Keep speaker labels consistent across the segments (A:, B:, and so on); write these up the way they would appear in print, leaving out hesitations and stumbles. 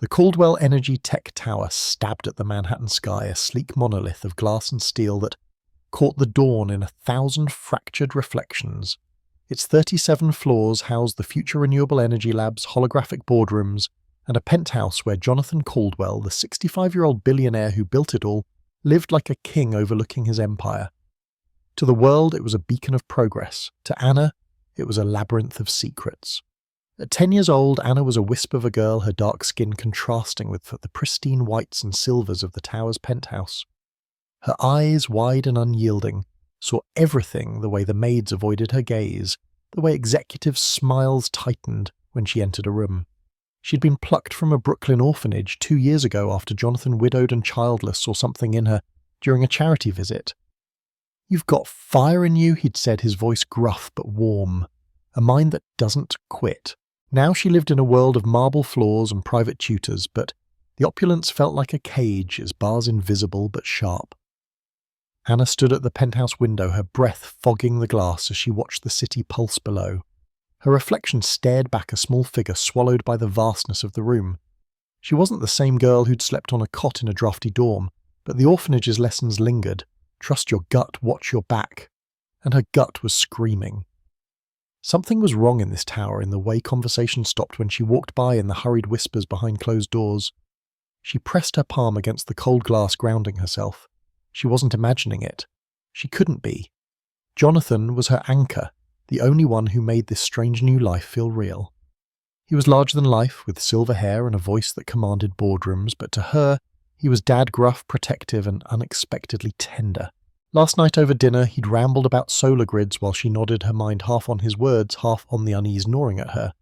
A: The Caldwell Energy Tech Tower stabbed at the Manhattan sky, a sleek monolith of glass and steel that caught the dawn in 1,000 fractured reflections. Its 37 floors housed the future renewable energy labs, holographic boardrooms, and a penthouse where Jonathan Caldwell, the 65-year-old billionaire who built it all, lived like a king overlooking his empire. To the world, it was a beacon of progress. To Anna, it was a labyrinth of secrets. At 10 years old, Anna was a wisp of a girl, her dark skin contrasting with the pristine whites and silvers of the tower's penthouse. Her eyes, wide and unyielding, saw everything the way the maids avoided her gaze, the way executives' smiles tightened when she entered a room. She'd been plucked from a Brooklyn orphanage 2 years ago after Jonathan, widowed and childless, saw something in her during a charity visit. "You've got fire in you," he'd said, his voice gruff but warm. "A mind that doesn't quit." Now she lived in a world of marble floors and private tutors, but the opulence felt like a cage, its bars invisible but sharp. Anna stood at the penthouse window, her breath fogging the glass as she watched the city pulse below. Her reflection stared back, a small figure swallowed by the vastness of the room. She wasn't the same girl who'd slept on a cot in a drafty dorm, but the orphanage's lessons lingered. Trust your gut, watch your back. And her gut was screaming. Something was wrong in this tower, in the way conversation stopped when she walked by, in the hurried whispers behind closed doors. She pressed her palm against the cold glass, grounding herself. She wasn't imagining it. She couldn't be. Jonathan was her anchor, the only one who made this strange new life feel real. He was larger than life, with silver hair and a voice that commanded boardrooms, but to her, he was dad gruff, protective, and unexpectedly tender. Last night over dinner, he'd rambled about solar grids while she nodded, her mind half on his words, half on the unease gnawing at her.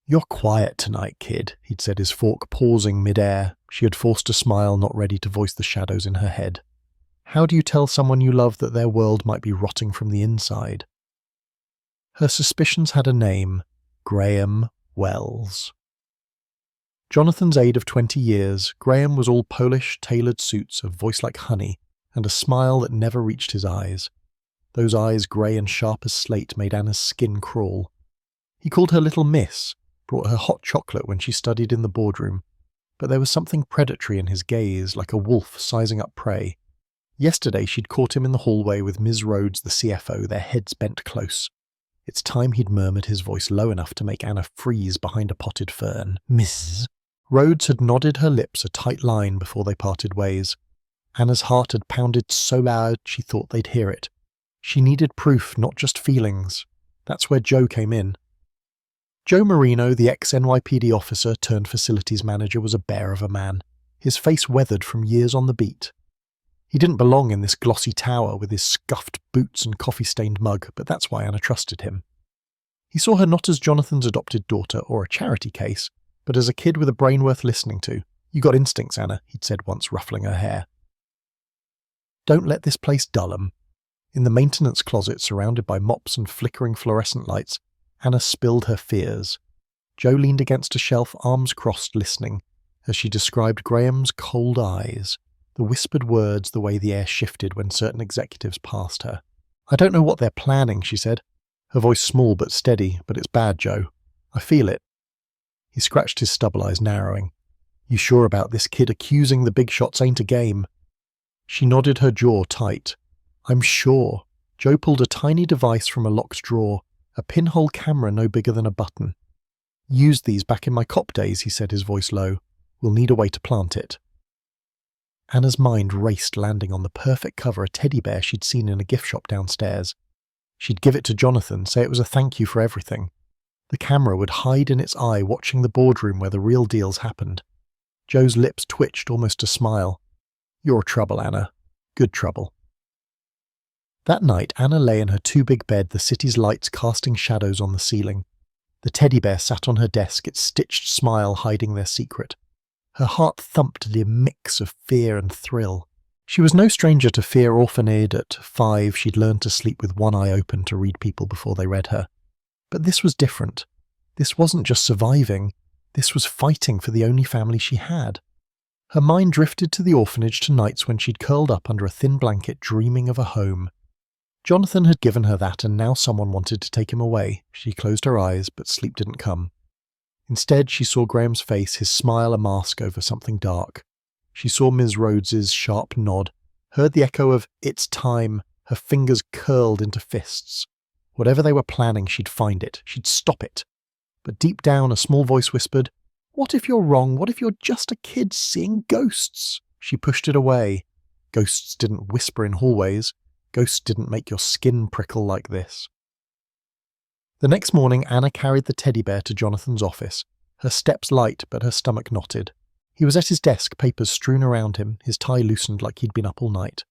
A: "You're quiet tonight, kid," he'd said, his fork pausing mid-air. She had forced a smile, not ready to voice the shadows in her head. How do you tell someone you love that their world might be rotting from the inside? Her suspicions had a name: Graham Wells. Jonathan's age of 20 years, Graham was all Polish, tailored suits, a voice like honey, and a smile that never reached his eyes. Those eyes, grey and sharp as slate, made Anna's skin crawl. He called her Little Miss, brought her hot chocolate when she studied in the boardroom, but there was something predatory in his gaze, like a wolf sizing up prey. Yesterday she'd caught him in the hallway with Ms. Rhodes, the CFO, their heads bent close. It's time, he'd murmured, his voice low enough to make Anna freeze behind a potted fern. "Miss." Rhodes had nodded her lips a tight line before they parted ways. Anna's heart had pounded so loud she thought they'd hear it. She needed proof, not just feelings. That's where Joe came in. Joe Marino, the ex-NYPD officer turned facilities manager, was a bear of a man, his face weathered from years on the beat. He didn't belong in this glossy tower with his scuffed boots and coffee-stained mug, but that's why Anna trusted him. He saw her not as Jonathan's adopted daughter or a charity case, but as a kid with a brain worth listening to. "You got instincts, Anna," he'd said once, ruffling her hair. "Don't let this place dull 'em." In the maintenance closet, surrounded by mops and flickering fluorescent lights, Anna spilled her fears. Joe leaned against a shelf, arms crossed, listening, as she described Graham's cold eyes, the whispered words, the way the air shifted when certain executives passed her. "I don't know what they're planning," she said, her voice small but steady, "but it's bad, Joe. I feel it." He scratched his stubble eyes, narrowing. "You sure about this? Kid accusing the big shots ain't a game." She nodded, her jaw tight. "I'm sure." Joe pulled a tiny device from a locked drawer, a pinhole camera no bigger than a button. "Used these back in my cop days," he said, his voice low. "We'll need a way to plant it." Anna's mind raced, landing on the perfect cover, a teddy bear she'd seen in a gift shop downstairs. She'd give it to Jonathan, say it was a thank you for everything. The camera would hide in its eye, watching the boardroom where the real deals happened. Joe's lips twitched, almost a smile. "You're trouble, Anna. Good trouble." That night, Anna lay in her too-big bed, the city's lights casting shadows on the ceiling. The teddy bear sat on her desk, its stitched smile hiding their secret. Her heart thumped at a mix of fear and thrill. She was no stranger to fear. Orphaned at 5, she'd learned to sleep with one eye open to read people before they read her. But this was different. This wasn't just surviving. This was fighting for the only family she had. Her mind drifted to the orphanage, to nights when she'd curled up under a thin blanket dreaming of a home. Jonathan had given her that, and now someone wanted to take him away. She closed her eyes, but sleep didn't come. Instead, she saw Graham's face, his smile a mask over something dark. She saw Ms. Rhodes's sharp nod, heard the echo of "it's time," her fingers curled into fists. Whatever they were planning, she'd find it. She'd stop it. But deep down, a small voice whispered, "What if you're wrong? What if you're just a kid seeing ghosts?" She pushed it away. Ghosts didn't whisper in hallways. Ghosts didn't make your skin prickle like this. The next morning, Anna carried the teddy bear to Jonathan's office. Her steps light, but her stomach knotted. He was at his desk, papers strewn around him, his tie loosened like he'd been up all night.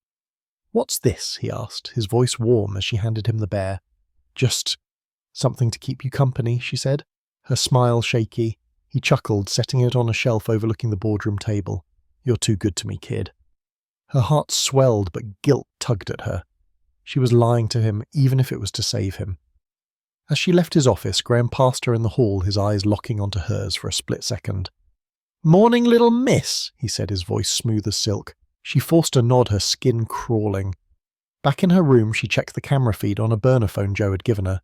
A: "What's this?" he asked, his voice warm as she handed him the bear. "Just something to keep you company," she said, her smile shaky. He chuckled, setting it on a shelf overlooking the boardroom table. "You're too good to me, kid." Her heart swelled, but guilt tugged at her. She was lying to him, even if it was to save him. As she left his office, Graham passed her in the hall, his eyes locking onto hers for a split second. "Morning, little miss," he said, his voice smooth as silk. She forced a nod, her skin crawling. Back in her room, she checked the camera feed on a burner phone Joe had given her.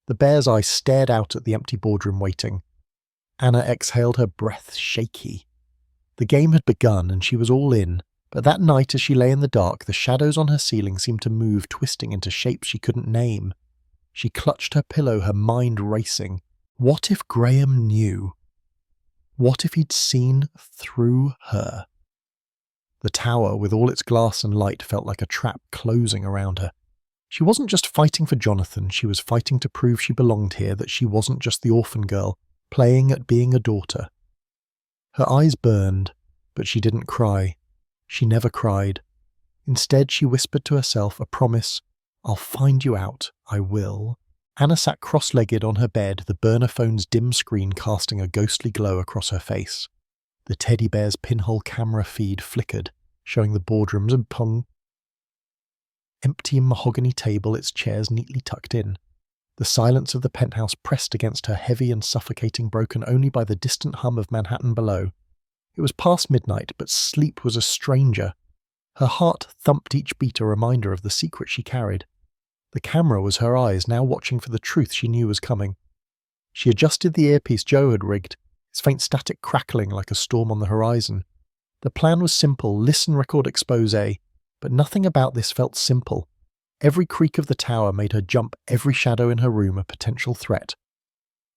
A: The bear's eye stared out at the empty boardroom waiting. Anna exhaled, her breath shaky. The game had begun, and she was all in. But that night, as she lay in the dark, the shadows on her ceiling seemed to move, twisting into shapes she couldn't name. She clutched her pillow, her mind racing. What if Graham knew? What if he'd seen through her? The tower, with all its glass and light, felt like a trap closing around her. She wasn't just fighting for Jonathan, she was fighting to prove she belonged here, that she wasn't just the orphan girl, playing at being a daughter. Her eyes burned, but she didn't cry. She never cried. Instead, she whispered to herself a promise, "I'll find you out, I will." Anna sat cross-legged on her bed, the burner phone's dim screen casting a ghostly glow across her face. The teddy bear's pinhole camera feed flickered, showing the boardroom's empty mahogany table, its chairs neatly tucked in. The silence of the penthouse pressed against her, heavy and suffocating, broken only by the distant hum of Manhattan below. It was past midnight, but sleep was a stranger. Her heart thumped each beat, a reminder of the secret she carried. The camera was her eyes, now watching for the truth she knew was coming. She adjusted the earpiece Joe had rigged, its faint static crackling like a storm on the horizon. The plan was simple, listen, record, expose, but nothing about this felt simple. Every creak of the tower made her jump, every shadow in her room a potential threat.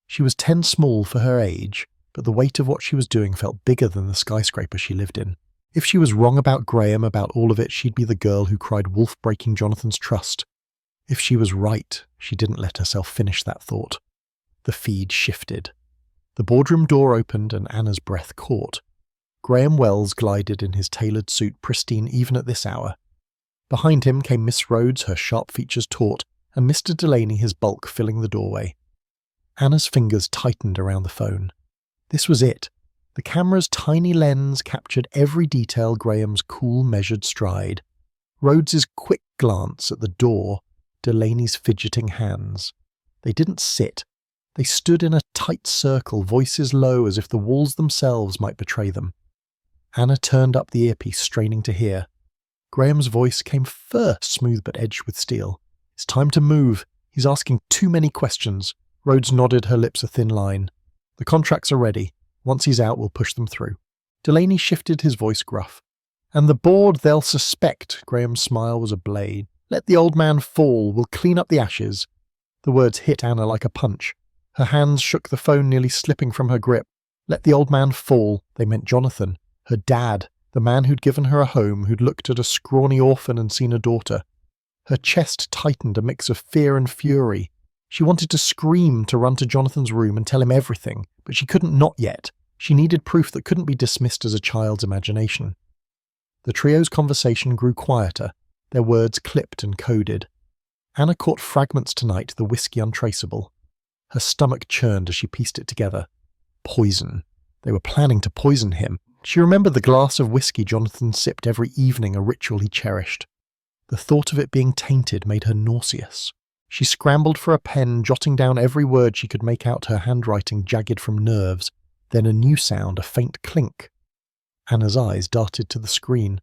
A: She was 10 small for her age, but the weight of what she was doing felt bigger than the skyscraper she lived in. If she was wrong about Graham, about all of it, she'd be the girl who cried wolf, breaking Jonathan's trust. If she was right, she didn't let herself finish that thought. The feed shifted. The boardroom door opened and Anna's breath caught. Graham Wells glided in his tailored suit, pristine even at this hour. Behind him came Miss Rhodes, her sharp features taut, and Mr. Delaney, his bulk filling the doorway. Anna's fingers tightened around the phone. This was it. The camera's tiny lens captured every detail, Graham's cool, measured stride. Rhodes's quick glance at the door, Delaney's fidgeting hands. They didn't sit. They stood in a tight circle, voices low as if the walls themselves might betray them. Anna turned up the earpiece, straining to hear. Graham's voice came first, smooth but edged with steel. "It's time to move. He's asking too many questions." Rhodes nodded, her lips a thin line. "The contracts are ready. Once he's out, we'll push them through." Delaney shifted, his voice gruff. "And the board they'll suspect." Graham's smile was a blade. "Let the old man fall. We'll clean up the ashes." The words hit Anna like a punch. Her hands shook, the phone nearly slipping from her grip. Let the old man fall. They meant Jonathan, her dad, the man who'd given her a home, who'd looked at a scrawny orphan and seen a daughter. Her chest tightened, a mix of fear and fury. She wanted to scream, to run to Jonathan's room and tell him everything, but she couldn't not yet. She needed proof that couldn't be dismissed as a child's imagination. The trio's conversation grew quieter, their words clipped and coded. Anna caught fragments tonight, the whiskey untraceable. Her stomach churned as she pieced it together. Poison. They were planning to poison him. She remembered the glass of whiskey Jonathan sipped every evening, a ritual he cherished. The thought of it being tainted made her nauseous. She scrambled for a pen, jotting down every word she could make out, her handwriting jagged from nerves. Then a new sound, a faint clink. Anna's eyes darted to the screen.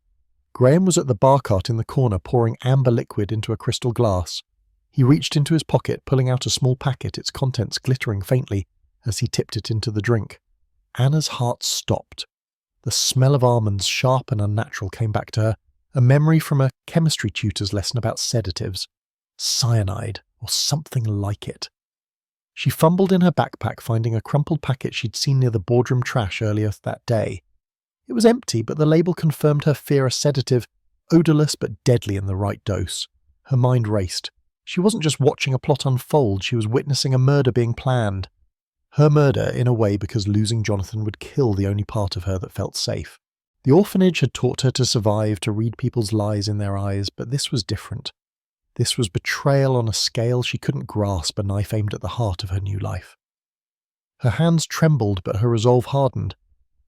A: Graham was at the bar cart in the corner, pouring amber liquid into a crystal glass. He reached into his pocket, pulling out a small packet, its contents glittering faintly, as he tipped it into the drink. Anna's heart stopped. The smell of almonds, sharp and unnatural, came back to her, a memory from a chemistry tutor's lesson about sedatives. Cyanide, or something like it. She fumbled in her backpack, finding a crumpled packet she'd seen near the boardroom trash earlier that day. It was empty, but the label confirmed her fear a sedative, odorless but deadly in the right dose. Her mind raced. She wasn't just watching a plot unfold, she was witnessing a murder being planned. Her murder, in a way, because losing Jonathan would kill the only part of her that felt safe. The orphanage had taught her to survive, to read people's lies in their eyes, but this was different. This was betrayal on a scale she couldn't grasp, a knife aimed at the heart of her new life. Her hands trembled, but her resolve hardened.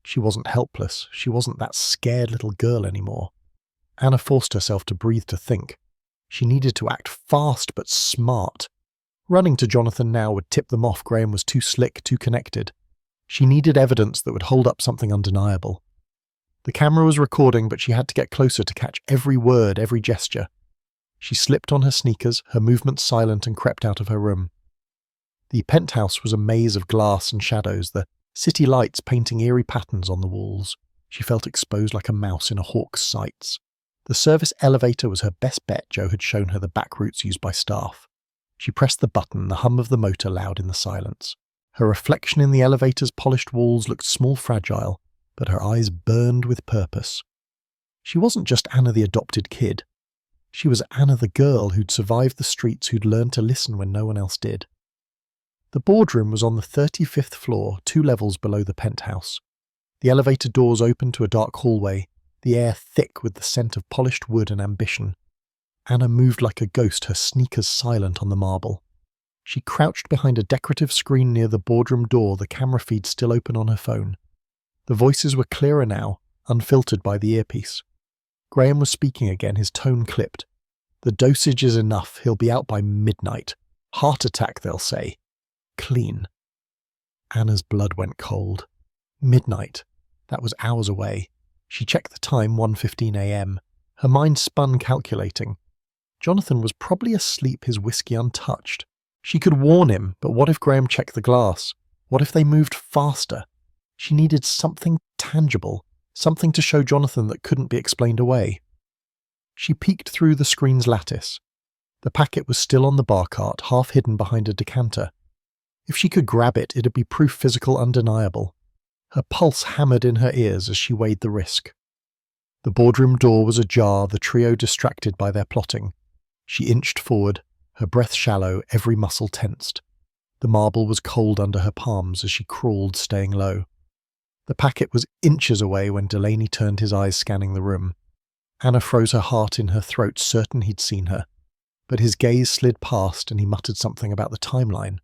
A: She wasn't helpless. She wasn't that scared little girl anymore. Anna forced herself to breathe, to think. She needed to act fast but smart. Running to Jonathan now would tip them off. Graham was too slick, too connected. She needed evidence that would hold up something undeniable. The camera was recording, but she had to get closer to catch every word, every gesture. She slipped on her sneakers, her movements silent, and crept out of her room. The penthouse was a maze of glass and shadows, the city lights painting eerie patterns on the walls. She felt exposed like a mouse in a hawk's sights. The service elevator was her best bet. Joe had shown her the back routes used by staff. She pressed the button, the hum of the motor loud in the silence. Her reflection in the elevator's polished walls looked small, fragile, but her eyes burned with purpose. She wasn't just Anna the adopted kid. She was Anna the girl who'd survived the streets, who'd learned to listen when no one else did. The boardroom was on the 35th floor, 2 levels below the penthouse. The elevator doors opened to a dark hallway, the air thick with the scent of polished wood and ambition. Anna moved like a ghost, her sneakers silent on the marble. She crouched behind a decorative screen near the boardroom door, the camera feed still open on her phone. The voices were clearer now, unfiltered by the earpiece. Graham was speaking again, his tone clipped. The dosage is enough, he'll be out by midnight. Heart attack, they'll say. Clean. Anna's blood went cold. Midnight. That was hours away. She checked the time, 1:15 a.m. Her mind spun, calculating. Jonathan was probably asleep, his whiskey untouched. She could warn him, but what if Graham checked the glass? What if they moved faster? She needed something tangible, something to show Jonathan that couldn't be explained away. She peeked through the screen's lattice. The packet was still on the bar cart, half hidden behind a decanter. If she could grab it, it'd be proof physical, undeniable. Her pulse hammered in her ears as she weighed the risk. The boardroom door was ajar, the trio distracted by their plotting. She inched forward, her breath shallow, every muscle tensed. The marble was cold under her palms as she crawled, staying low. The packet was inches away when Delaney turned, his eyes scanning the room. Anna froze, her heart in her throat, certain he'd seen her. But his gaze slid past and he muttered something about the timeline.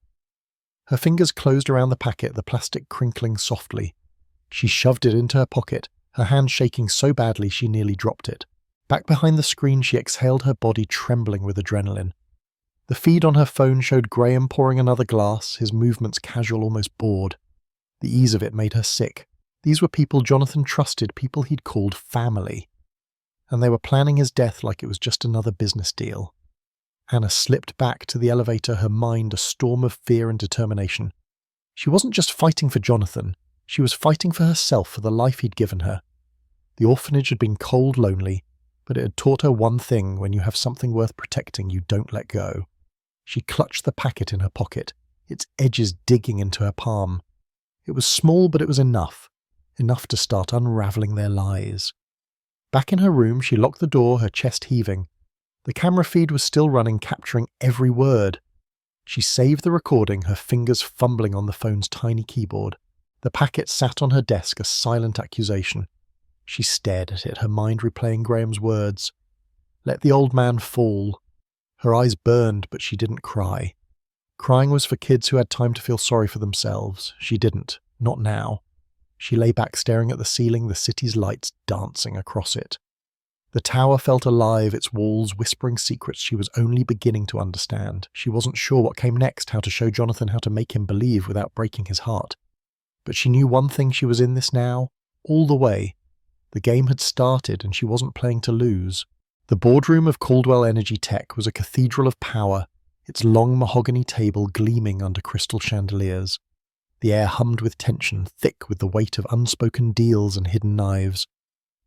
A: Her fingers closed around the packet, the plastic crinkling softly. She shoved it into her pocket, her hand shaking so badly she nearly dropped it. Back behind the screen she exhaled, her body trembling with adrenaline. The feed on her phone showed Graham pouring another glass, his movements casual, almost bored. The ease of it made her sick. These were people Jonathan trusted, people he'd called family. And they were planning his death like it was just another business deal. Anna slipped back to the elevator, her mind a storm of fear and determination. She wasn't just fighting for Jonathan, she was fighting for herself, for the life he'd given her. The orphanage had been cold, lonely, but it had taught her one thing: when you have something worth protecting, you don't let go. She clutched the packet in her pocket, its edges digging into her palm. It was small, but it was enough to start unraveling their lies. Back in her room, she locked the door, her chest heaving. The camera feed was still running, capturing every word. She saved the recording, her fingers fumbling on the phone's tiny keyboard. The packet sat on her desk, a silent accusation. She stared at it, her mind replaying Graham's words. Let the old man fall. Her eyes burned, but she didn't cry. Crying was for kids who had time to feel sorry for themselves. She didn't. Not now. She lay back, staring at the ceiling, the city's lights dancing across it. The tower felt alive, its walls whispering secrets she was only beginning to understand. She wasn't sure what came next, how to show Jonathan, how to make him believe without breaking his heart. But she knew one thing: she was in this now, all the way. The game had started and she wasn't playing to lose. The boardroom of Caldwell Energy Tech was a cathedral of power, its long mahogany table gleaming under crystal chandeliers. The air hummed with tension, thick with the weight of unspoken deals and hidden knives.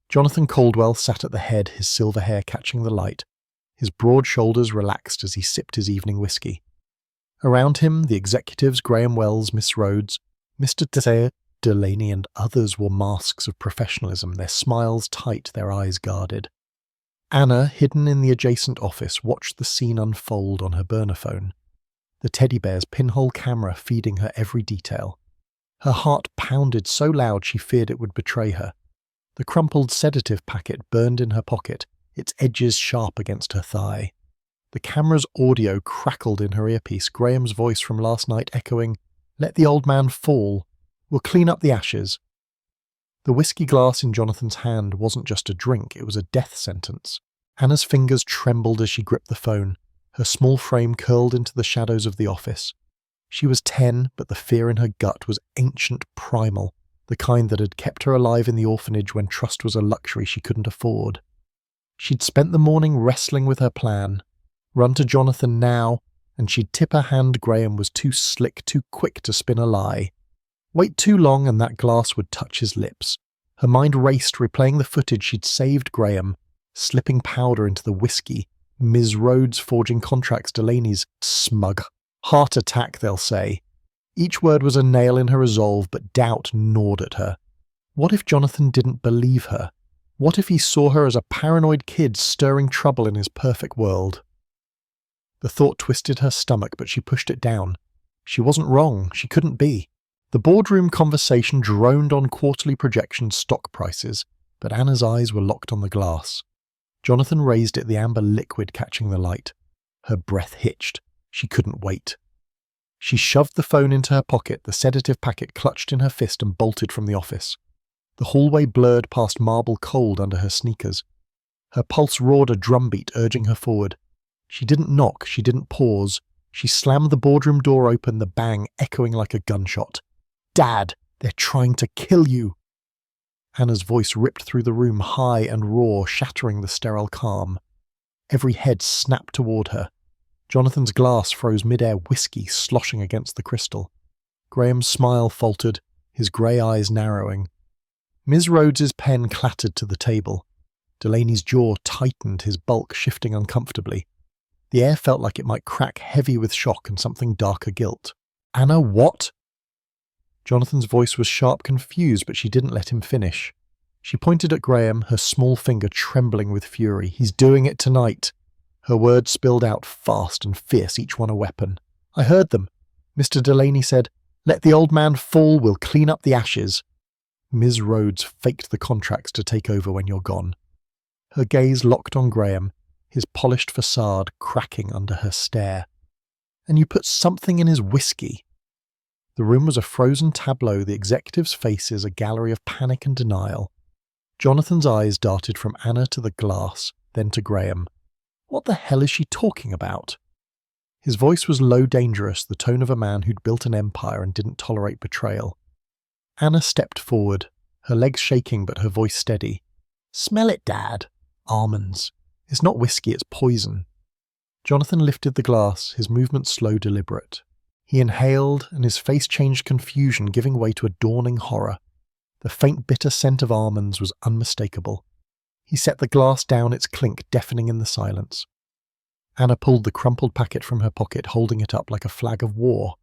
A: Jonathan Caldwell sat at the head, his silver hair catching the light. His broad shoulders relaxed as he sipped his evening whiskey. Around him, the executives, Graham Wells, Miss Rhodes, Mr. Delaney and others wore masks of professionalism, their smiles tight, their eyes guarded. Anna, hidden in the adjacent office, watched the scene unfold on her burner phone, the teddy bear's pinhole camera feeding her every detail. Her heart pounded so loud she feared it would betray her. The crumpled sedative packet burned in her pocket, its edges sharp against her thigh. The camera's audio crackled in her earpiece, Graham's voice from last night echoing, "Let the old man fall. We'll clean up the ashes." The whiskey glass in Jonathan's hand wasn't just a drink, it was a death sentence. Anna's fingers trembled as she gripped the phone, her small frame curled into the shadows of the office. She was 10, but the fear in her gut was ancient, primal, the kind that had kept her alive in the orphanage when trust was a luxury she couldn't afford. She'd spent the morning wrestling with her plan. Run to Jonathan now, and she'd tip her hand Graham was too slick, too quick to spin a lie. Wait too long and that glass would touch his lips. Her mind raced, replaying the footage she'd saved Graham, slipping powder into the whiskey, Ms. Rhodes forging contracts, Delaney's smug heart attack, they'll say. Each word was a nail in her resolve, but doubt gnawed at her. What if Jonathan didn't believe her? What if he saw her as a paranoid kid stirring trouble in his perfect world? The thought twisted her stomach, but she pushed it down. She wasn't wrong. She couldn't be. The boardroom conversation droned on quarterly projection stock prices, but Anna's eyes were locked on the glass. Jonathan raised it, the amber liquid catching the light. Her breath hitched. She couldn't wait. She shoved the phone into her pocket, the sedative packet clutched in her fist, and bolted from the office. The hallway blurred past marble cold under her sneakers. Her pulse roared a drumbeat, urging her forward. She didn't knock, she didn't pause. She slammed the boardroom door open, the bang echoing like a gunshot. "Dad, they're trying to kill you!" Anna's voice ripped through the room, high and raw, shattering the sterile calm. Every head snapped toward her. Jonathan's glass froze mid-air, whiskey sloshing against the crystal. Graham's smile faltered, his grey eyes narrowing. Ms. Rhodes's pen clattered to the table. Delaney's jaw tightened, his bulk shifting uncomfortably. The air felt like it might crack, heavy with shock and something darker guilt. "Anna, what?" Jonathan's voice was sharp, confused, but she didn't let him finish. She pointed at Graham, her small finger trembling with fury. "He's doing it tonight." Her words spilled out fast and fierce, each one a weapon. "I heard them. Mr. Delaney said, 'Let the old man fall, we'll clean up the ashes.' Ms. Rhodes faked the contracts to take over when you're gone." Her gaze locked on Graham, his polished facade cracking under her stare. "And you put something in his whiskey." The room was a frozen tableau, the executives' faces a gallery of panic and denial. Jonathan's eyes darted from Anna to the glass, then to Graham. What the hell is she talking about? His voice was low, dangerous, the tone of a man who'd built an empire and didn't tolerate betrayal. Anna stepped forward, her legs shaking but her voice steady. "Smell it, Dad. Almonds. It's not whiskey, it's poison." Jonathan lifted the glass, his movements slow, deliberate. He inhaled, and his face changed confusion, giving way to a dawning horror. The faint, bitter scent of almonds was unmistakable. He set the glass down, its clink deafening in the silence. Anna pulled the crumpled packet from her pocket, holding it up like a flag of war.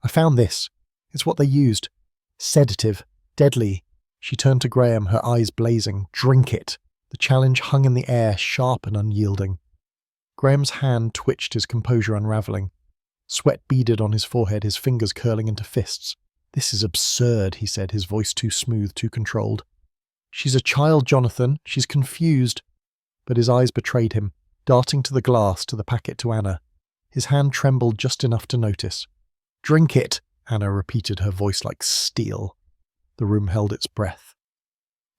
A: "I found this. It's what they used. Sedative. Deadly." She turned to Graham, her eyes blazing. "Drink it." The challenge hung in the air, sharp and unyielding. Graham's hand twitched, his composure unravelling. Sweat beaded on his forehead, his fingers curling into fists. "This is absurd," he said, his voice too smooth, too controlled. "She's a child, Jonathan. She's confused." But his eyes betrayed him, darting to the glass, to the packet, to Anna. His hand trembled just enough to notice. "Drink it," Anna repeated, her voice like steel. The room held its breath.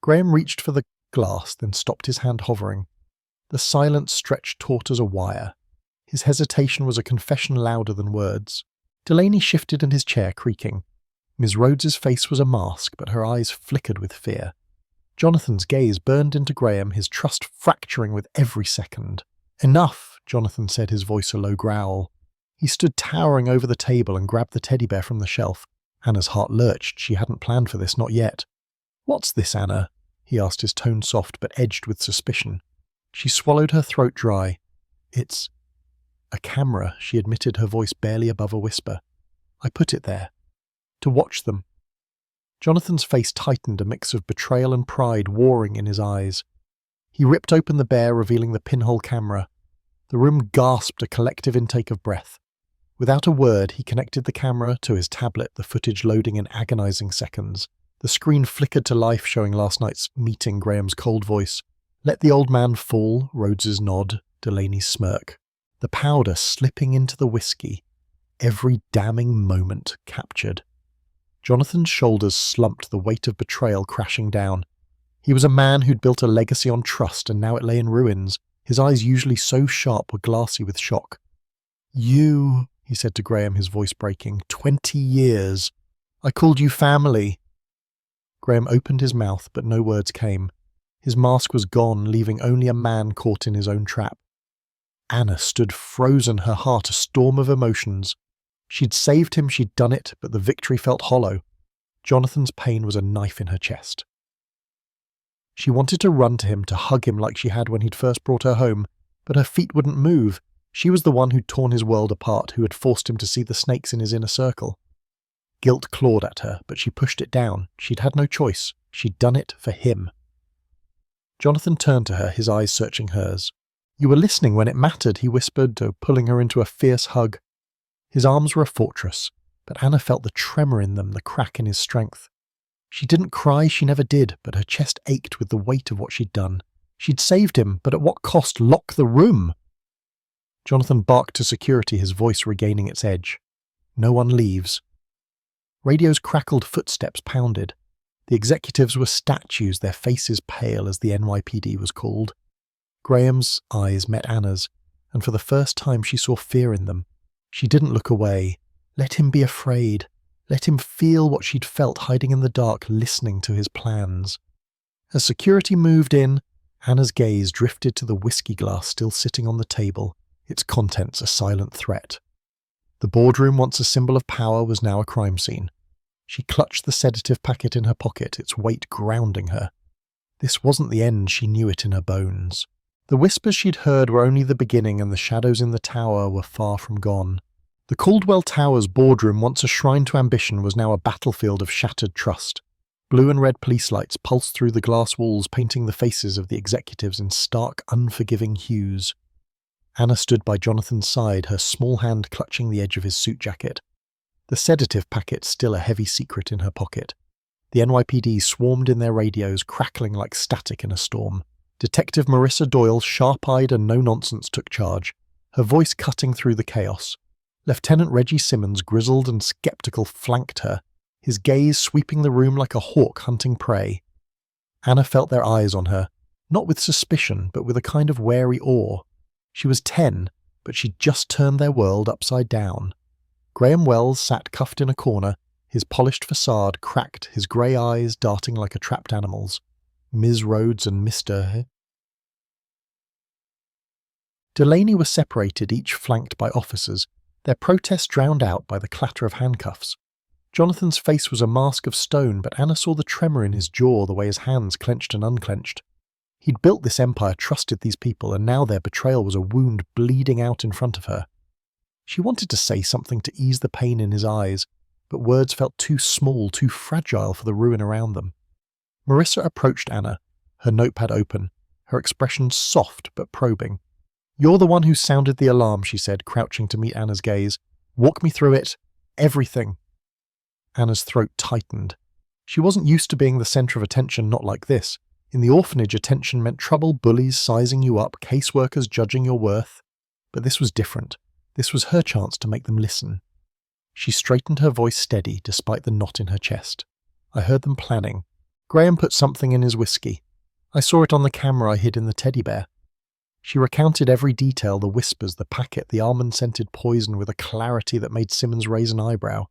A: Graham reached for the glass, then stopped, his hand hovering. The silence stretched taut as a wire. His hesitation was a confession louder than words. Delaney shifted in his chair, creaking. Ms. Rhodes's face was a mask, but her eyes flickered with fear. Jonathan's gaze burned into Graham, his trust fracturing with every second. "Enough," Jonathan said, his voice a low growl. He stood towering over the table and grabbed the teddy bear from the shelf. Anna's heart lurched. She hadn't planned for this, not yet. "What's this, Anna?" he asked, his tone soft but edged with suspicion. She swallowed her throat dry. "It's a camera," she admitted, her voice barely above a whisper. "I put it there. To watch them." Jonathan's face tightened, a mix of betrayal and pride warring in his eyes. He ripped open the bear, revealing the pinhole camera. The room gasped a collective intake of breath. Without a word, he connected the camera to his tablet, the footage loading in agonizing seconds. The screen flickered to life, showing last night's meeting, Graham's cold voice. "Let the old man fall," Rhodes's nod, Delaney's smirk. The powder slipping into the whiskey. Every damning moment captured. Jonathan's shoulders slumped, the weight of betrayal crashing down. He was a man who'd built a legacy on trust, and now it lay in ruins. His eyes, usually so sharp, were glassy with shock. "You," he said to Graham, his voice breaking, 20 years. "I called you family." Graham opened his mouth, but no words came. His mask was gone, leaving only a man caught in his own trap. Anna stood frozen, her heart a storm of emotions. She'd saved him, she'd done it, but the victory felt hollow. Jonathan's pain was a knife in her chest. She wanted to run to him, to hug him like she had when he'd first brought her home, but her feet wouldn't move. She was the one who'd torn his world apart, who had forced him to see the snakes in his inner circle. Guilt clawed at her, but she pushed it down. She'd had no choice. She'd done it for him. Jonathan turned to her, his eyes searching hers. "You were listening when it mattered," he whispered, pulling her into a fierce hug. His arms were a fortress, but Anna felt the tremor in them, the crack in his strength. She didn't cry, she never did, but her chest ached with the weight of what she'd done. She'd saved him, but at what cost? Lock the room! Jonathan barked to security, his voice regaining its edge. "No one leaves." Radio's crackled, footsteps pounded. The executives were statues, their faces pale, as the NYPD was called. Graham's eyes met Anna's, and for the first time she saw fear in them. She didn't look away. Let him be afraid. Let him feel what she'd felt hiding in the dark, listening to his plans. As security moved in, Anna's gaze drifted to the whiskey glass still sitting on the table, its contents a silent threat. The boardroom, once a symbol of power, was now a crime scene. She clutched the sedative packet in her pocket, its weight grounding her. This wasn't the end, she knew it in her bones. The whispers she'd heard were only the beginning, and the shadows in the tower were far from gone. The Caldwell Towers boardroom, once a shrine to ambition, was now a battlefield of shattered trust. Blue and red police lights pulsed through the glass walls, painting the faces of the executives in stark, unforgiving hues. Anna stood by Jonathan's side, her small hand clutching the edge of his suit jacket. The sedative packet still a heavy secret in her pocket. The NYPD swarmed in their radios, crackling like static in a storm. Detective Marissa Doyle, sharp-eyed and no-nonsense, took charge, her voice cutting through the chaos. Lieutenant Reggie Simmons, grizzled and skeptical, flanked her, his gaze sweeping the room like a hawk hunting prey. Anna felt their eyes on her, not with suspicion, but with a kind of wary awe. She was 10, but she'd just turned their world upside down. Graham Wells sat cuffed in a corner, his polished facade cracked, his grey eyes darting like a trapped animal's. Ms. Rhodes and Mr. Delaney were separated, each flanked by officers, their protest drowned out by the clatter of handcuffs. Jonathan's face was a mask of stone, but Anna saw the tremor in his jaw, the way his hands clenched and unclenched. He'd built this empire, trusted these people, and now their betrayal was a wound bleeding out in front of her. She wanted to say something to ease the pain in his eyes, but words felt too small, too fragile for the ruin around them. Marissa approached Anna, her notepad open, her expression soft but probing. "You're the one who sounded the alarm," she said, crouching to meet Anna's gaze. "Walk me through it. Everything." Anna's throat tightened. She wasn't used to being the center of attention, not like this. In the orphanage, attention meant trouble, bullies sizing you up, caseworkers judging your worth. But this was different. This was her chance to make them listen. She straightened her voice steady, despite the knot in her chest. "I heard them planning. Graham put something in his whiskey. I saw it on the camera I hid in the teddy bear." She recounted every detail, the whispers, the packet, the almond-scented poison, with a clarity that made Simmons raise an eyebrow.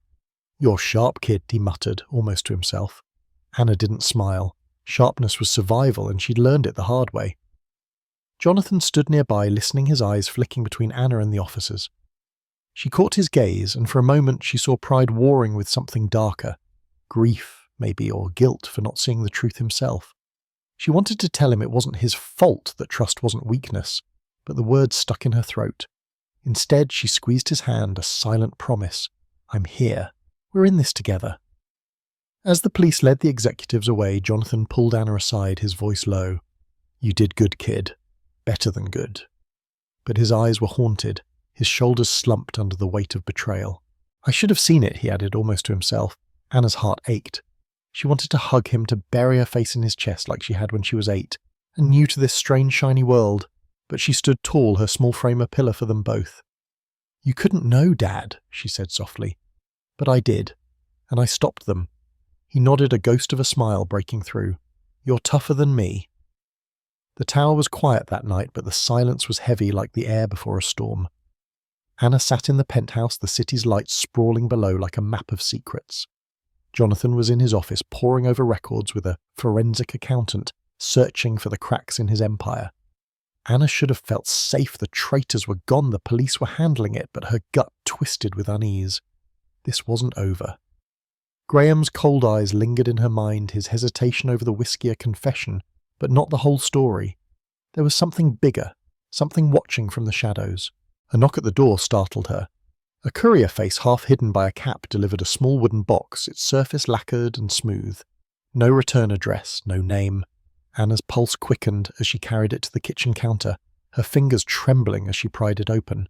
A: "You're sharp, kid," he muttered, almost to himself. Anna didn't smile. Sharpness was survival, and she'd learned it the hard way. Jonathan stood nearby, listening, his eyes flicking between Anna and the officers. She caught his gaze, and for a moment she saw pride warring with something darker. Grief, maybe, or guilt for not seeing the truth himself. She wanted to tell him it wasn't his fault that trust wasn't weakness, but the words stuck in her throat. Instead, she squeezed his hand, a silent promise. I'm here. We're in this together. As the police led the executives away, Jonathan pulled Anna aside, his voice low. You did good, kid. Better than good. But his eyes were haunted, his shoulders slumped under the weight of betrayal. I should have seen it, he added, almost to himself. Anna's heart ached. She wanted to hug him, to bury her face in his chest like she had when she was 8, and new to this strange shiny world, but she stood tall, her small frame a pillar for them both. You couldn't know, Dad, she said softly. But I did, and I stopped them. He nodded, a ghost of a smile breaking through. You're tougher than me. The tower was quiet that night, but the silence was heavy like the air before a storm. Anna sat in the penthouse, the city's lights sprawling below like a map of secrets. Jonathan was in his office, poring over records with a forensic accountant, searching for the cracks in his empire. Anna should have felt safe. The traitors were gone, the police were handling it, but her gut twisted with unease. This wasn't over. Graham's cold eyes lingered in her mind, his hesitation over the whiskey a confession, but not the whole story. There was something bigger, something watching from the shadows. A knock at the door startled her. A courier face half hidden by a cap delivered a small wooden box, its surface lacquered and smooth. No return address, no name. Anna's pulse quickened as she carried it to the kitchen counter, her fingers trembling as she pried it open.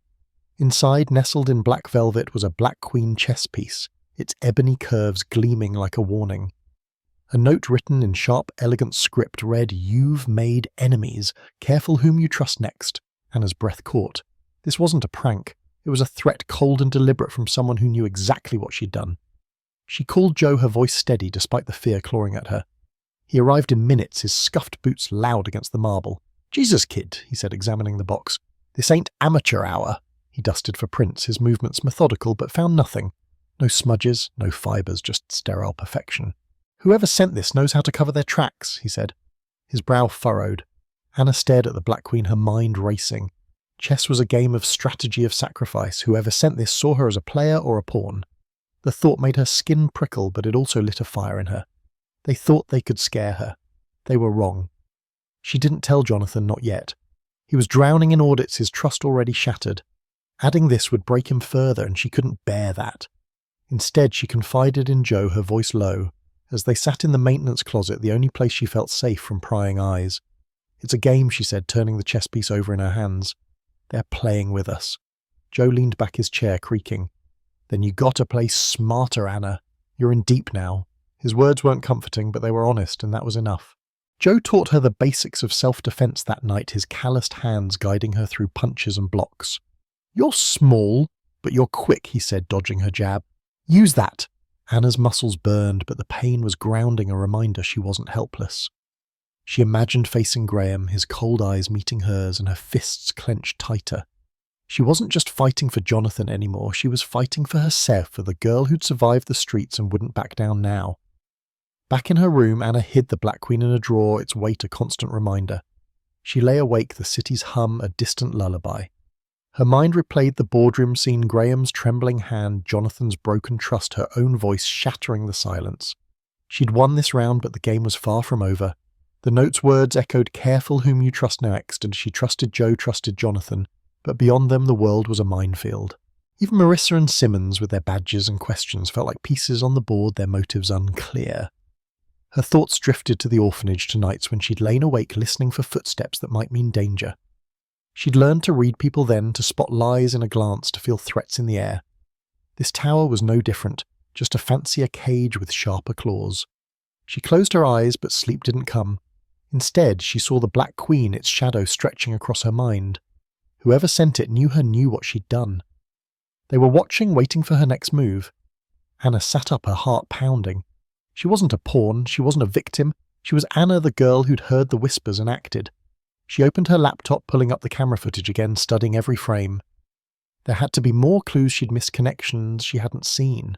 A: Inside, nestled in black velvet, was a black queen chess piece, its ebony curves gleaming like a warning. A note written in sharp, elegant script read, You've made enemies. Careful whom you trust next. Anna's breath caught. This wasn't a prank. It was a threat cold and deliberate from someone who knew exactly what she'd done. She called Joe, her voice steady despite the fear clawing at her. He arrived in minutes, his scuffed boots loud against the marble. Jesus, kid, he said, examining the box. This ain't amateur hour. He dusted for prints, his movements methodical, but found nothing. No smudges, no fibres, just sterile perfection. Whoever sent this knows how to cover their tracks, he said. His brow furrowed. Anna stared at the Black Queen, her mind racing. Chess was a game of strategy of sacrifice. Whoever sent this saw her as a player or a pawn. The thought made her skin prickle, but it also lit a fire in her. They thought they could scare her. They were wrong. She didn't tell Jonathan, not yet. He was drowning in audits, his trust already shattered. Adding this would break him further, and she couldn't bear that. Instead, she confided in Joe, her voice low. As they sat in the maintenance closet, the only place she felt safe from prying eyes. It's a game, she said, turning the chess piece over in her hands. They're playing with us. Joe leaned back, his chair creaking. Then you gotta play smarter, Anna. You're in deep now. His words weren't comforting, but they were honest, and that was enough. Joe taught her the basics of self-defense that night, his calloused hands guiding her through punches and blocks. You're small, but you're quick, he said, dodging her jab. Use that. Anna's muscles burned, but the pain was grounding, a reminder she wasn't helpless. She imagined facing Graham, his cold eyes meeting hers and her fists clenched tighter. She wasn't just fighting for Jonathan anymore, she was fighting for herself, for the girl who'd survived the streets and wouldn't back down now. Back in her room, Anna hid the Black Queen in a drawer, its weight a constant reminder. She lay awake, the city's hum a distant lullaby. Her mind replayed the boardroom scene, Graham's trembling hand, Jonathan's broken trust, her own voice shattering the silence. She'd won this round, but the game was far from over. The note's words echoed, careful whom you trust next, and she trusted Joe, trusted Jonathan, but beyond them the world was a minefield. Even Marissa and Simmons, with their badges and questions, felt like pieces on the board, their motives unclear. Her thoughts drifted to the orphanage to nights when she'd lain awake listening for footsteps that might mean danger. She'd learned to read people then, to spot lies in a glance, to feel threats in the air. This tower was no different, just a fancier cage with sharper claws. She closed her eyes, but sleep didn't come. Instead, she saw the Black Queen, its shadow stretching across her mind. Whoever sent it knew what she'd done. They were watching, waiting for her next move. Anna sat up, her heart pounding. She wasn't a pawn, she wasn't a victim. She was Anna, the girl who'd heard the whispers and acted. She opened her laptop, pulling up the camera footage again, studying every frame. There had to be more clues she'd missed, connections she hadn't seen.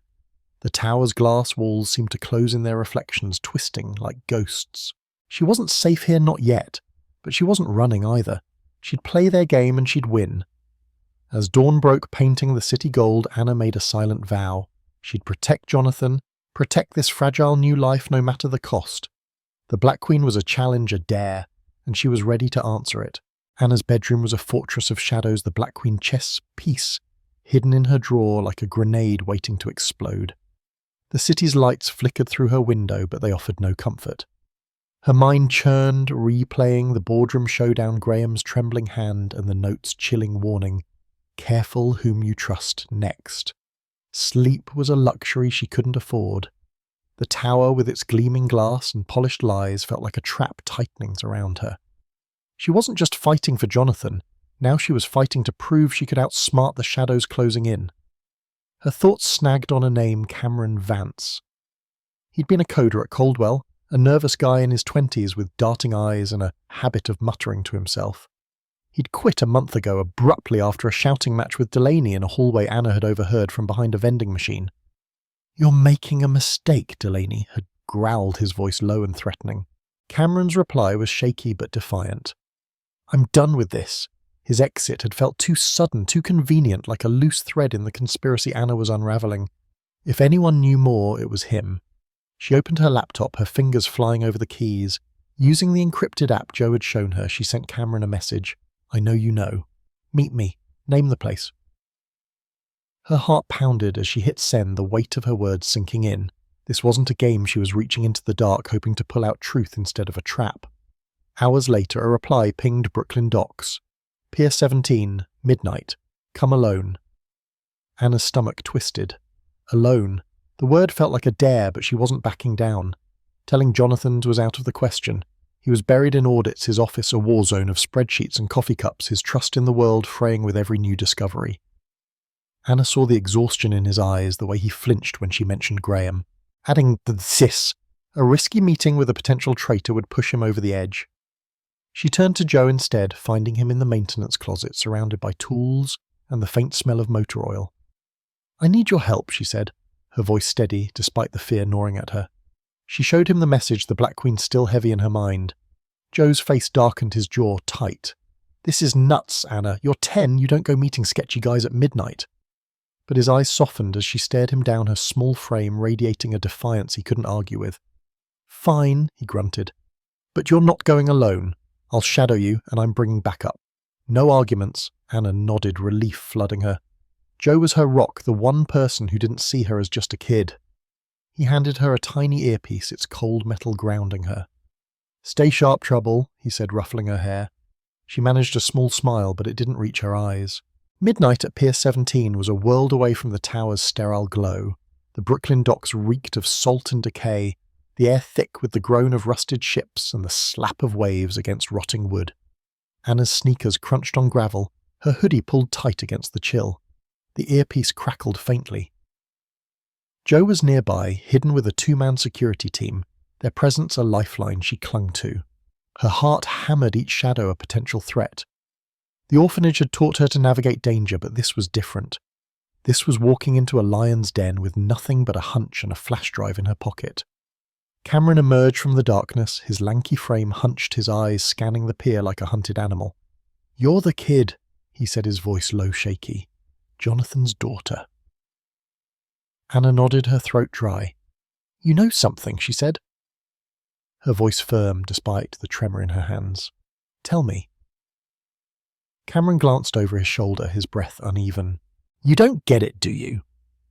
A: The tower's glass walls seemed to close in their reflections, twisting like ghosts. She wasn't safe here, not yet, but she wasn't running either. She'd play their game and she'd win. As dawn broke painting the city gold, Anna made a silent vow. She'd protect Jonathan, protect this fragile new life no matter the cost. The Black Queen was a challenge, a dare, and she was ready to answer it. Anna's bedroom was a fortress of shadows, the Black Queen chess piece, hidden in her drawer like a grenade waiting to explode. The city's lights flickered through her window, but they offered no comfort. Her mind churned, replaying the boardroom showdown, Graham's trembling hand and the note's chilling warning, "Careful whom you trust next." Sleep was a luxury she couldn't afford. The tower with its gleaming glass and polished lies felt like a trap tightening around her. She wasn't just fighting for Jonathan, now she was fighting to prove she could outsmart the shadows closing in. Her thoughts snagged on a name, Cameron Vance. He'd been a coder at Coldwell, a nervous guy in his 20s with darting eyes and a habit of muttering to himself. He'd quit a month ago abruptly after a shouting match with Delaney in a hallway Anna had overheard from behind a vending machine. "You're making a mistake," Delaney had growled, his voice low and threatening. Cameron's reply was shaky but defiant. "I'm done with this." His exit had felt too sudden, too convenient, like a loose thread in the conspiracy Anna was unraveling. If anyone knew more, it was him. She opened her laptop, her fingers flying over the keys. Using the encrypted app Joe had shown her, she sent Cameron a message. "I know you know. Meet me. Name the place." Her heart pounded as she hit send, the weight of her words sinking in. This wasn't a game she was reaching into the dark, hoping to pull out truth instead of a trap. Hours later, a reply pinged Brooklyn Docks. "Pier 17, midnight. Come alone." Anna's stomach twisted. Alone. The word felt like a dare, but she wasn't backing down. Telling Jonathan was out of the question. He was buried in audits, his office a war zone of spreadsheets and coffee cups, his trust in the world fraying with every new discovery. Anna saw the exhaustion in his eyes, the way he flinched when she mentioned Graham. Adding the "sis," a risky meeting with a potential traitor would push him over the edge. She turned to Joe instead, finding him in the maintenance closet, surrounded by tools and the faint smell of motor oil. "I need your help," she said, her voice steady despite the fear gnawing at her. She showed him the message, the Black Queen still heavy in her mind. Joe's face darkened, his jaw tight. "This is nuts, Anna. You're 10, you don't go meeting sketchy guys at midnight." But his eyes softened as she stared him down, her small frame radiating a defiance he couldn't argue with. "Fine," he grunted. "But you're not going alone. I'll shadow you, and I'm bringing backup." "No arguments," Anna nodded, relief flooding her. Joe was her rock, the one person who didn't see her as just a kid. He handed her a tiny earpiece, its cold metal grounding her. "Stay sharp, Trouble," he said, ruffling her hair. She managed a small smile, but it didn't reach her eyes. Midnight at Pier 17 was a world away from the tower's sterile glow. The Brooklyn Docks reeked of salt and decay, the air thick with the groan of rusted ships and the slap of waves against rotting wood. Anna's sneakers crunched on gravel, her hoodie pulled tight against the chill. The earpiece crackled faintly. Joe was nearby, hidden with a two-man security team, their presence a lifeline she clung to. Her heart hammered each shadow a potential threat. The orphanage had taught her to navigate danger, but this was different. This was walking into a lion's den with nothing but a hunch and a flash drive in her pocket. Cameron emerged from the darkness, his lanky frame hunched, his eyes scanning the pier like a hunted animal. "You're the kid," he said, his voice low, shaky. "Jonathan's daughter." Anna nodded, her throat dry. "You know something," she said. Her voice firm despite the tremor in her hands. "Tell me." Cameron glanced over his shoulder, his breath uneven. "You don't get it, do you?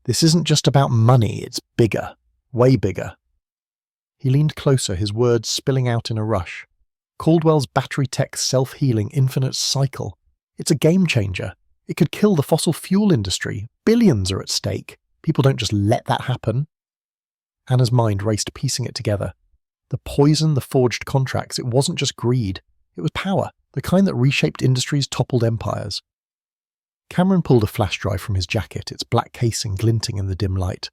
A: This isn't just about money, it's bigger. Way bigger." He leaned closer, his words spilling out in a rush. "Caldwell's battery tech self-healing infinite cycle. It's a game changer. It could kill the fossil fuel industry. Billions are at stake. People don't just let that happen." Anna's mind raced, piecing it together. The poison, the forged contracts, it wasn't just greed. It was power, the kind that reshaped industries, toppled empires. Cameron pulled a flash drive from his jacket, its black casing glinting in the dim light.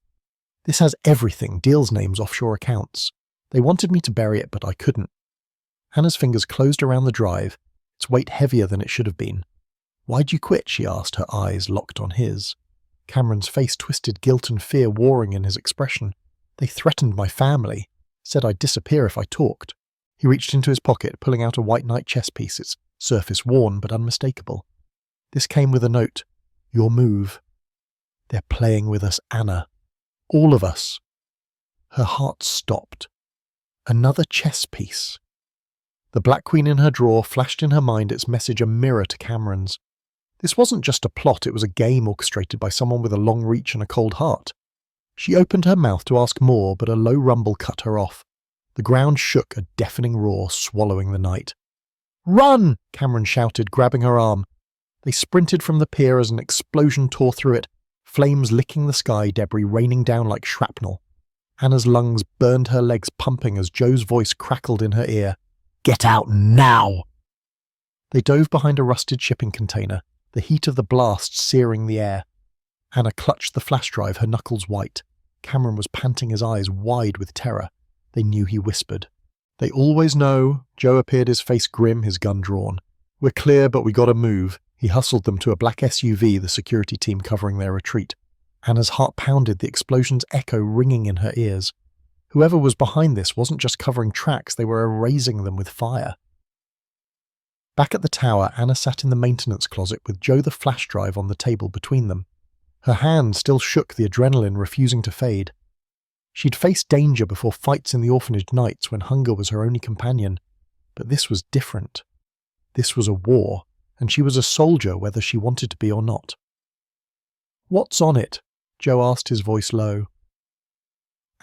A: "This has everything, deals names, offshore accounts. They wanted me to bury it, but I couldn't." Anna's fingers closed around the drive, its weight heavier than it should have been. "Why'd you quit?" she asked, her eyes locked on his. Cameron's face twisted, guilt and fear warring in his expression. "They threatened my family, said I'd disappear if I talked." He reached into his pocket, pulling out a white knight chess piece, its surface worn but unmistakable. "This came with a note. Your move. They're playing with us, Anna. All of us. Her heart stopped. Another chess piece. The Black Queen in her drawer flashed in her mind its message a mirror to Cameron's. This wasn't just a plot, it was a game orchestrated by someone with a long reach and a cold heart. She opened her mouth to ask more, but a low rumble cut her off. The ground shook, a deafening roar swallowing the night. "Run!" Cameron shouted, grabbing her arm. They sprinted from the pier as an explosion tore through it, flames licking the sky, debris raining down like shrapnel. Anna's lungs burned, her legs pumping as Joe's voice crackled in her ear. "Get out now!" They dove behind a rusted shipping container, the heat of the blast searing the air. Anna clutched the flash drive, her knuckles white. Cameron was panting, his eyes wide with terror. They knew he whispered. "They always know." Joe appeared, his face grim, his gun drawn. "We're clear, but we gotta move." He hustled them to a black SUV, the security team covering their retreat. Anna's heart pounded, the explosion's echo ringing in her ears. Whoever was behind this wasn't just covering tracks, they were erasing them with fire. Back at the tower, Anna sat in the maintenance closet with Joe the flash drive on the table between them. Her hand still shook, the adrenaline refusing to fade. She'd faced danger before, fights in the orphanage nights when hunger was her only companion. But this was different. This was a war, and she was a soldier whether she wanted to be or not. "What's on it?" Joe asked, his voice low.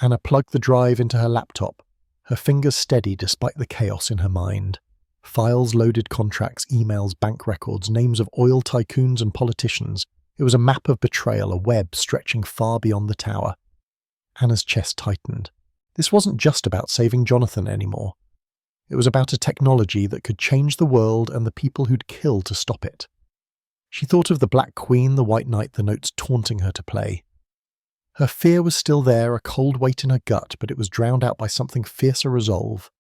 A: Anna plugged the drive into her laptop, her fingers steady despite the chaos in her mind. Files, loaded contracts, emails, bank records, names of oil tycoons and politicians. It was a map of betrayal, a web stretching far beyond the tower. Anna's chest tightened. This wasn't just about saving Jonathan anymore. It was about a technology that could change the world and the people who'd kill to stop it. She thought of the Black Queen, the White Knight, the notes taunting her to play. Her fear was still there, a cold weight in her gut, but it was drowned out by something fiercer resolve.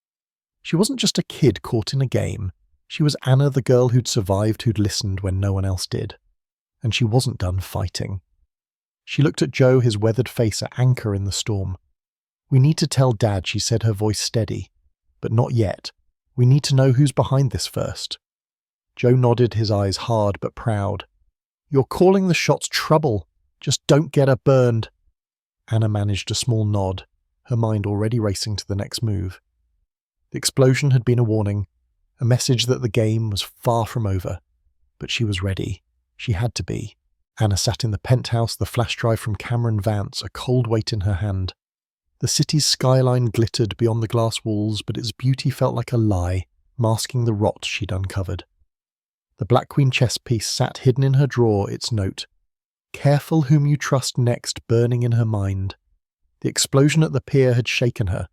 A: She wasn't just a kid caught in a game. She was Anna, the girl who'd survived, who'd listened when no one else did. And she wasn't done fighting. She looked at Joe, his weathered face at anchor in the storm. "We need to tell Dad," she said, her voice steady. "But not yet. We need to know who's behind this first." Joe nodded, his eyes hard but proud. "You're calling the shots, trouble. Just don't get her burned." Anna managed a small nod, her mind already racing to the next move. The explosion had been a warning, a message that the game was far from over. But she was ready. She had to be. Anna sat in the penthouse, the flash drive from Cameron Vance, a cold weight in her hand. The city's skyline glittered beyond the glass walls, but its beauty felt like a lie, masking the rot she'd uncovered. The Black Queen chess piece sat hidden in her drawer, its note, "Careful whom you trust next," burning in her mind. The explosion at the pier had shaken her,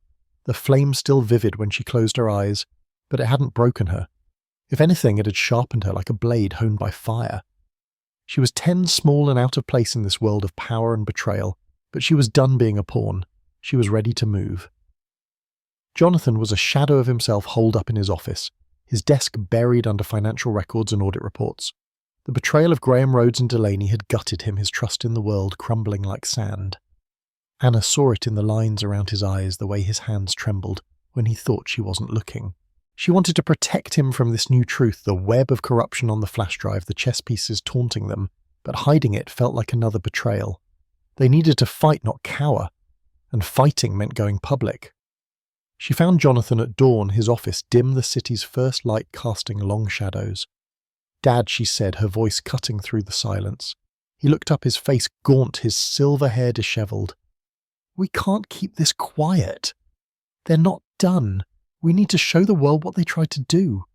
A: the flame still vivid when she closed her eyes, but it hadn't broken her. If anything, it had sharpened her like a blade honed by fire. She was 10 small and out of place in this world of power and betrayal, but she was done being a pawn. She was ready to move. Jonathan was a shadow of himself holed up in his office, his desk buried under financial records and audit reports. The betrayal of Graham Rhodes and Delaney had gutted him, his trust in the world crumbling like sand. Anna saw it in the lines around his eyes, the way his hands trembled when he thought she wasn't looking. She wanted to protect him from this new truth, the web of corruption on the flash drive, the chess pieces taunting them, but hiding it felt like another betrayal. They needed to fight, not cower, and fighting meant going public. She found Jonathan at dawn, his office dim, the city's first light casting long shadows. "Dad," she said, her voice cutting through the silence. He looked up, his face gaunt, his silver hair dishevelled. "We can't keep this quiet. They're not done. We need to show the world what they tried to do."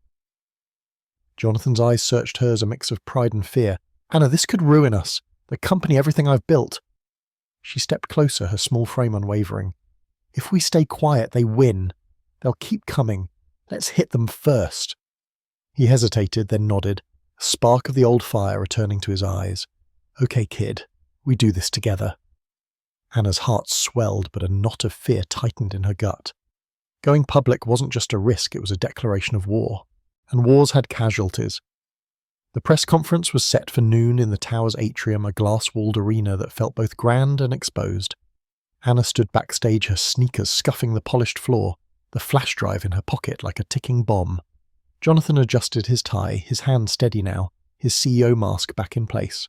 A: Jonathan's eyes searched hers, a mix of pride and fear. "Anna, this could ruin us. The company, everything I've built." She stepped closer, her small frame unwavering. "If we stay quiet, they win. They'll keep coming. Let's hit them first." He hesitated, then nodded, a spark of the old fire returning to his eyes. "Okay, kid. We do this together." Anna's heart swelled, but a knot of fear tightened in her gut. Going public wasn't just a risk, it was a declaration of war. And wars had casualties. The press conference was set for noon in the tower's atrium, a glass-walled arena that felt both grand and exposed. Anna stood backstage, her sneakers scuffing the polished floor, the flash drive in her pocket like a ticking bomb. Jonathan adjusted his tie, his hand steady now, his CEO mask back in place.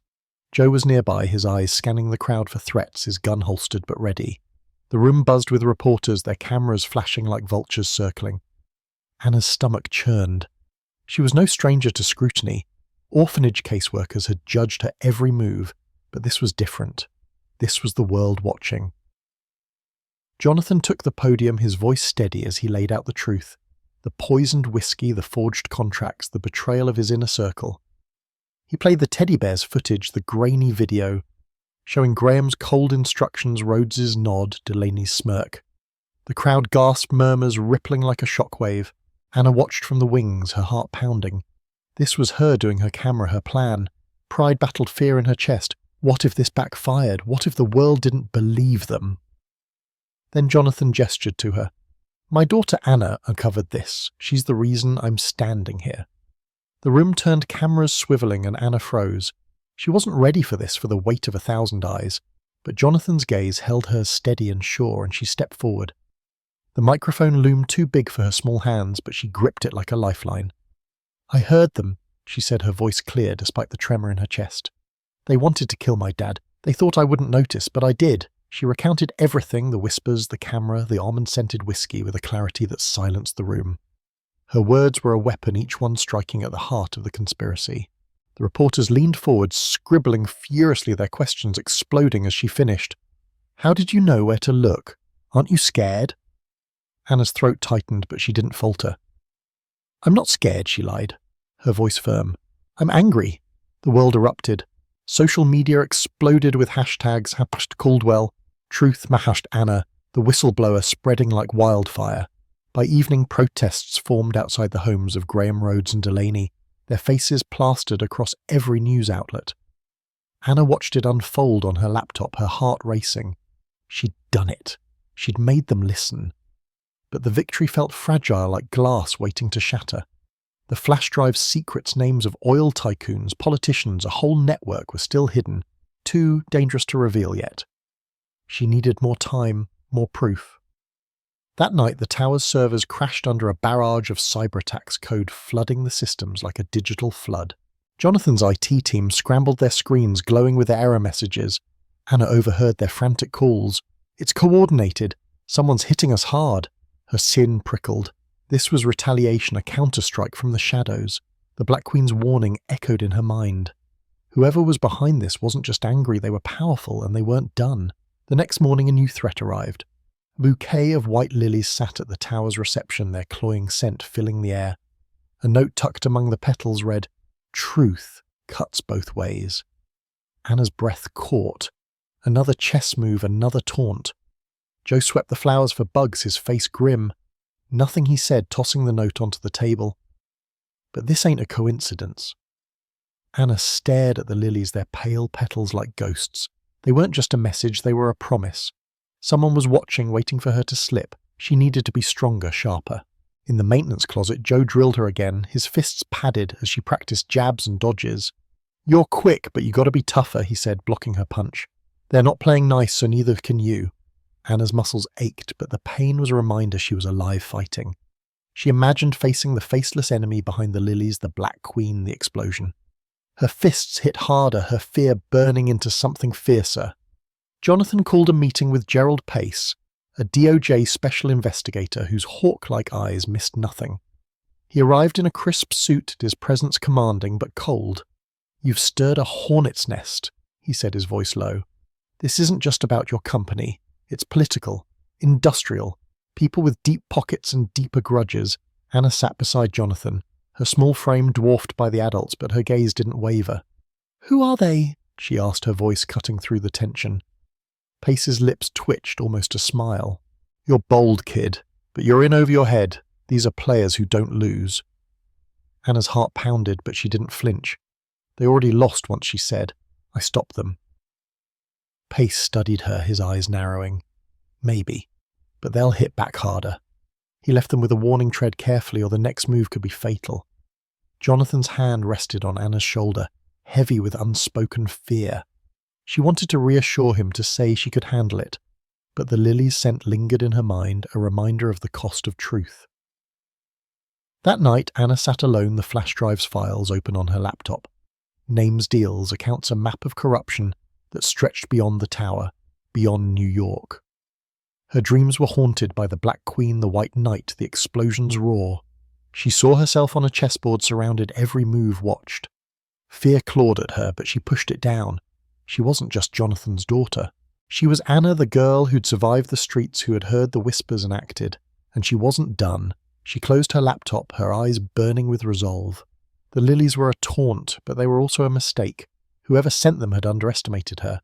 A: Joe was nearby, his eyes scanning the crowd for threats, his gun holstered but ready. The room buzzed with reporters, their cameras flashing like vultures circling. Anna's stomach churned. She was no stranger to scrutiny. Orphanage caseworkers had judged her every move, but this was different. This was the world watching. Jonathan took the podium, his voice steady as he laid out the truth. The poisoned whiskey, the forged contracts, the betrayal of his inner circle. He played the teddy bears footage, the grainy video, showing Graham's cold instructions, Rhodes's nod, Delaney's smirk. The crowd gasped, murmurs rippling like a shockwave. Anna watched from the wings, her heart pounding. This was her doing her camera, her plan. Pride battled fear in her chest. What if this backfired? What if the world didn't believe them? Then Jonathan gestured to her. My daughter Anna uncovered this. She's the reason I'm standing here. The room turned, cameras swiveling, and Anna froze. She wasn't ready for this, for the weight of 1,000 eyes, but Jonathan's gaze held hers steady and sure, and she stepped forward. The microphone loomed too big for her small hands, but she gripped it like a lifeline. I heard them, she said, her voice clear despite the tremor in her chest. They wanted to kill my dad. They thought I wouldn't notice, but I did. She recounted everything, the whispers, the camera, the almond-scented whiskey, with a clarity that silenced the room. Her words were a weapon, each one striking at the heart of the conspiracy. The reporters leaned forward, scribbling furiously, their questions exploding as she finished. How did you know where to look? Aren't you scared? Anna's throat tightened, but she didn't falter. I'm not scared, she lied, her voice firm. I'm angry. The world erupted. Social media exploded with hashtags #Caldwell, Truth #Anna, the whistleblower spreading like wildfire. By evening, protests formed outside the homes of Graham, Rhodes and Delaney, their faces plastered across every news outlet. Anna watched it unfold on her laptop, her heart racing. She'd done it. She'd made them listen. But the victory felt fragile, like glass waiting to shatter. The flash drive's secrets, names of oil tycoons, politicians, a whole network were still hidden, too dangerous to reveal yet. She needed more time, more proof. That night, the tower's servers crashed under a barrage of cyber-attacks code flooding the systems like a digital flood. Jonathan's IT team scrambled their screens, glowing with error messages. Anna overheard their frantic calls. It's coordinated. Someone's hitting us hard. Her sin prickled. This was retaliation, a counterstrike from the shadows. The Black Queen's warning echoed in her mind. Whoever was behind this wasn't just angry, they were powerful, and they weren't done. The next morning a new threat arrived. A bouquet of white lilies sat at the tower's reception, their cloying scent filling the air. A note tucked among the petals read, Truth cuts both ways. Anna's breath caught. Another chess move, another taunt. Joe swept the flowers for bugs, his face grim. Nothing he said, tossing the note onto the table. But this ain't a coincidence. Anna stared at the lilies, their pale petals like ghosts. They weren't just a message, they were a promise. Someone was watching, waiting for her to slip. She needed to be stronger, sharper. In the maintenance closet, Joe drilled her again, his fists padded as she practiced jabs and dodges. You're quick, but you gotta be tougher, he said, blocking her punch. They're not playing nice, so neither can you. Anna's muscles ached, but the pain was a reminder she was alive fighting. She imagined facing the faceless enemy behind the lilies, the Black Queen, the explosion. Her fists hit harder, her fear burning into something fiercer. Jonathan called a meeting with Gerald Pace, a DOJ special investigator whose hawk-like eyes missed nothing. He arrived in a crisp suit, his presence commanding but cold. You've stirred a hornet's nest, he said, his voice low. This isn't just about your company. It's political, industrial, people with deep pockets and deeper grudges. Anna sat beside Jonathan, her small frame dwarfed by the adults, but her gaze didn't waver. Who are they? She asked, her voice cutting through the tension. Pace's lips twitched, almost a smile. You're bold, kid, but you're in over your head. These are players who don't lose. Anna's heart pounded, but she didn't flinch. They already lost once, she said. I stopped them. Pace studied her, his eyes narrowing. Maybe, but they'll hit back harder. He left them with a warning tread carefully, or the next move could be fatal. Jonathan's hand rested on Anna's shoulder, heavy with unspoken fear. She wanted to reassure him, to say she could handle it, but the lilies' scent lingered in her mind, a reminder of the cost of truth. That night, Anna sat alone, the flash drive's files open on her laptop. Names, deals, accounts, a map of corruption that stretched beyond the tower, beyond New York. Her dreams were haunted by the Black Queen, the White Knight, the explosion's roar. She saw herself on a chessboard, surrounded, every move watched. Fear clawed at her, but she pushed it down. She wasn't just Jonathan's daughter. She was Anna, the girl who'd survived the streets, who had heard the whispers and acted. And she wasn't done. She closed her laptop, her eyes burning with resolve. The lilies were a taunt, but they were also a mistake. Whoever sent them had underestimated her.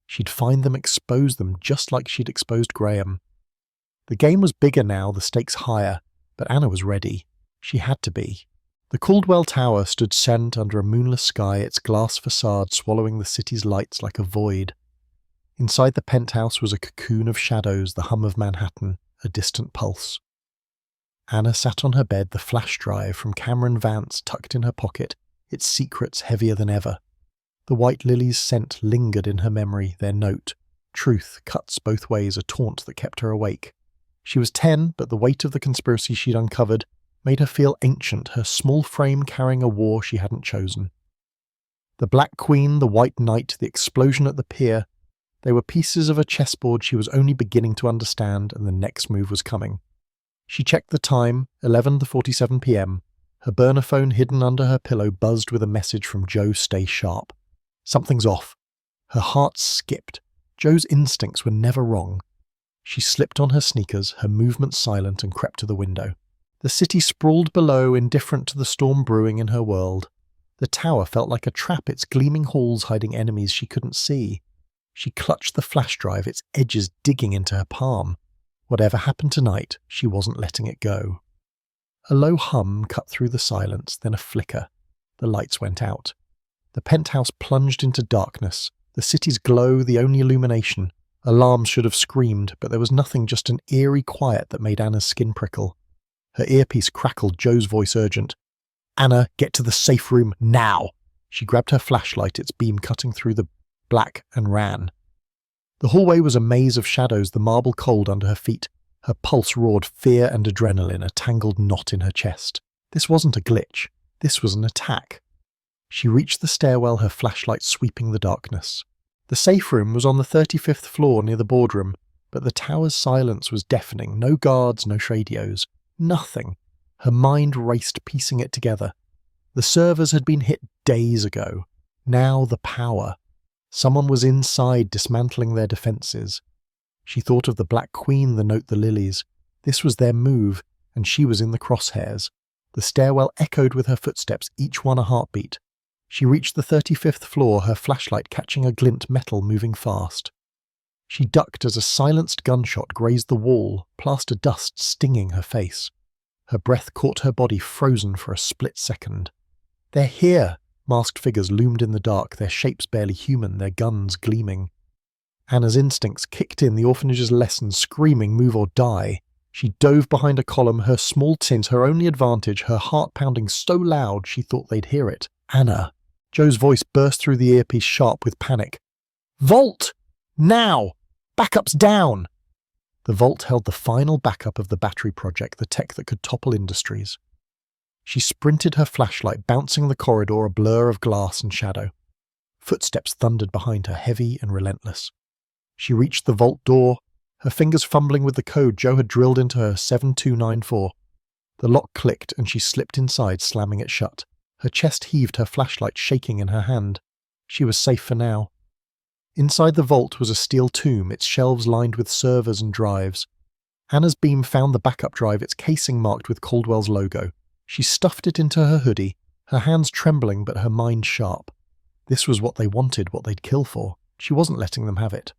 A: She'd find them, expose them, just like she'd exposed Graham. The game was bigger now, the stakes higher, but Anna was ready. She had to be. The Caldwell Tower stood sent under a moonless sky, its glass facade swallowing the city's lights like a void. Inside the penthouse was a cocoon of shadows, the hum of Manhattan, a distant pulse. Anna sat on her bed, the flash drive from Cameron Vance tucked in her pocket, its secrets heavier than ever. The white lilies' scent lingered in her memory, their note. Truth cuts both ways, a taunt that kept her awake. She was 10, but the weight of the conspiracy she'd uncovered made her feel ancient, her small frame carrying a war she hadn't chosen. The Black Queen, the White Knight, the explosion at the pier, they were pieces of a chessboard she was only beginning to understand, and the next move was coming. She checked the time, 11:47 p.m. Her burner phone hidden under her pillow buzzed with a message from Joe. Stay sharp. Something's off. Her heart skipped. Joe's instincts were never wrong. She slipped on her sneakers, her movements silent, and crept to the window. The city sprawled below, indifferent to the storm brewing in her world. The tower felt like a trap, its gleaming halls hiding enemies she couldn't see. She clutched the flash drive, its edges digging into her palm. Whatever happened tonight, she wasn't letting it go. A low hum cut through the silence, then a flicker. The lights went out. The penthouse plunged into darkness, the city's glow the only illumination. Alarms should have screamed, but there was nothing, just an eerie quiet that made Anna's skin prickle. Her earpiece crackled, Joe's voice urgent. "Anna, get to the safe room, now!" She grabbed her flashlight, its beam cutting through the black, and ran. The hallway was a maze of shadows, the marble cold under her feet. Her pulse roared fear and adrenaline, a tangled knot in her chest. This wasn't a glitch. This was an attack. She reached the stairwell, her flashlight sweeping the darkness. The safe room was on the 35th floor near the boardroom, but the tower's silence was deafening. No guards, no radios. Nothing. Her mind raced, piecing it together. The servers had been hit days ago. Now the power. Someone was inside, dismantling their defenses. She thought of the Black Queen, the note, the lilies. This was their move, and she was in the crosshairs. The stairwell echoed with her footsteps, each one a heartbeat. She reached the 35th floor, her flashlight catching a glint, metal moving fast. She ducked as a silenced gunshot grazed the wall, plaster dust stinging her face. Her breath caught her body, frozen for a split second. "They're here!" Masked figures loomed in the dark, their shapes barely human, their guns gleaming. Anna's instincts kicked in, the orphanage's lesson, screaming, "Move or die." She dove behind a column, her small tins her only advantage, her heart pounding so loud she thought they'd hear it. "Anna!" Joe's voice burst through the earpiece, sharp with panic. "Vault! Now! Backup's down!" The vault held the final backup of the battery project, the tech that could topple industries. She sprinted, her flashlight bouncing the corridor, a blur of glass and shadow. Footsteps thundered behind her, heavy and relentless. She reached the vault door, her fingers fumbling with the code Joe had drilled into her, 7294. The lock clicked and she slipped inside, slamming it shut. Her chest heaved, her flashlight shaking in her hand. She was safe for now. Inside the vault was a steel tomb, its shelves lined with servers and drives. Anna's beam found the backup drive, its casing marked with Caldwell's logo. She stuffed it into her hoodie, her hands trembling but her mind sharp. This was what they wanted, what they'd kill for. She wasn't letting them have it.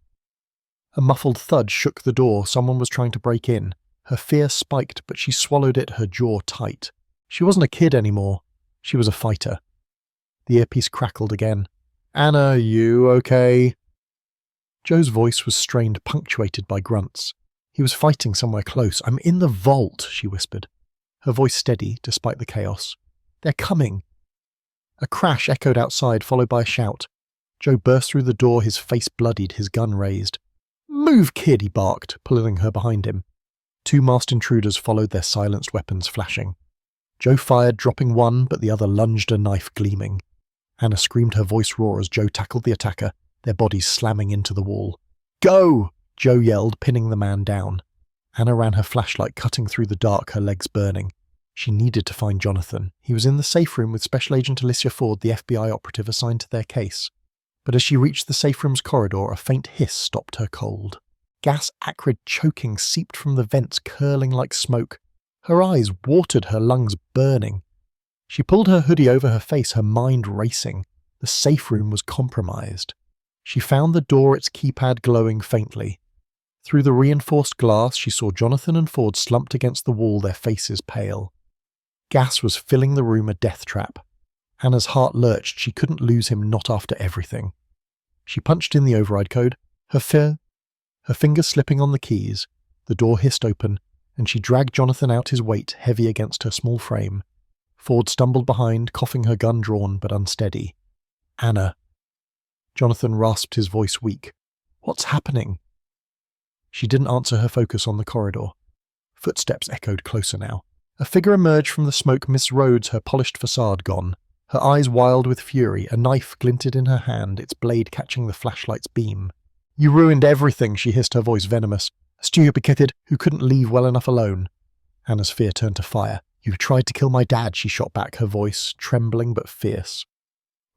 A: A muffled thud shook the door. Someone was trying to break in. Her fear spiked, but she swallowed it, her jaw tight. She wasn't a kid anymore. She was a fighter. The earpiece crackled again. "Anna, you okay?" Joe's voice was strained, punctuated by grunts. He was fighting somewhere close. "I'm in the vault," she whispered. Her voice steady, despite the chaos. "They're coming." A crash echoed outside, followed by a shout. Joe burst through the door, his face bloodied, his gun raised. "Move, kid," he barked, pulling her behind him. Two masked intruders followed, their silenced weapons flashing. Joe fired, dropping one, but the other lunged, a knife gleaming. Anna screamed, her voice raw as Joe tackled the attacker, their bodies slamming into the wall. "Go!" Joe yelled, pinning the man down. Anna ran her flashlight, cutting through the dark, her legs burning. She needed to find Jonathan. He was in the safe room with Special Agent Alicia Ford, the FBI operative assigned to their case. But as she reached the safe room's corridor, a faint hiss stopped her cold. Gas, acrid choking, seeped from the vents, curling like smoke. Her eyes watered, her lungs burning. She pulled her hoodie over her face, her mind racing. The safe room was compromised. She found the door, its keypad glowing faintly. Through the reinforced glass, she saw Jonathan and Ford slumped against the wall, their faces pale. Gas was filling the room, a death trap. Anna's heart lurched. She couldn't lose him, not after everything. She punched in the override code, her fingers slipping on the keys. The door hissed open, and she dragged Jonathan out, his weight heavy against her small frame. Ford stumbled behind, coughing, her gun drawn but unsteady. "Anna." Jonathan rasped, his voice weak. "What's happening?" She didn't answer, her focus on the corridor. Footsteps echoed closer now. A figure emerged from the smoke, Miss Rhodes, her polished facade gone. Her eyes wild with fury, a knife glinted in her hand, its blade catching the flashlight's beam. "You ruined everything," she hissed, her voice venomous. "A stupid kid who couldn't leave well enough alone." Anna's fear turned to fire. "You tried to kill my dad," she shot back, her voice trembling but fierce.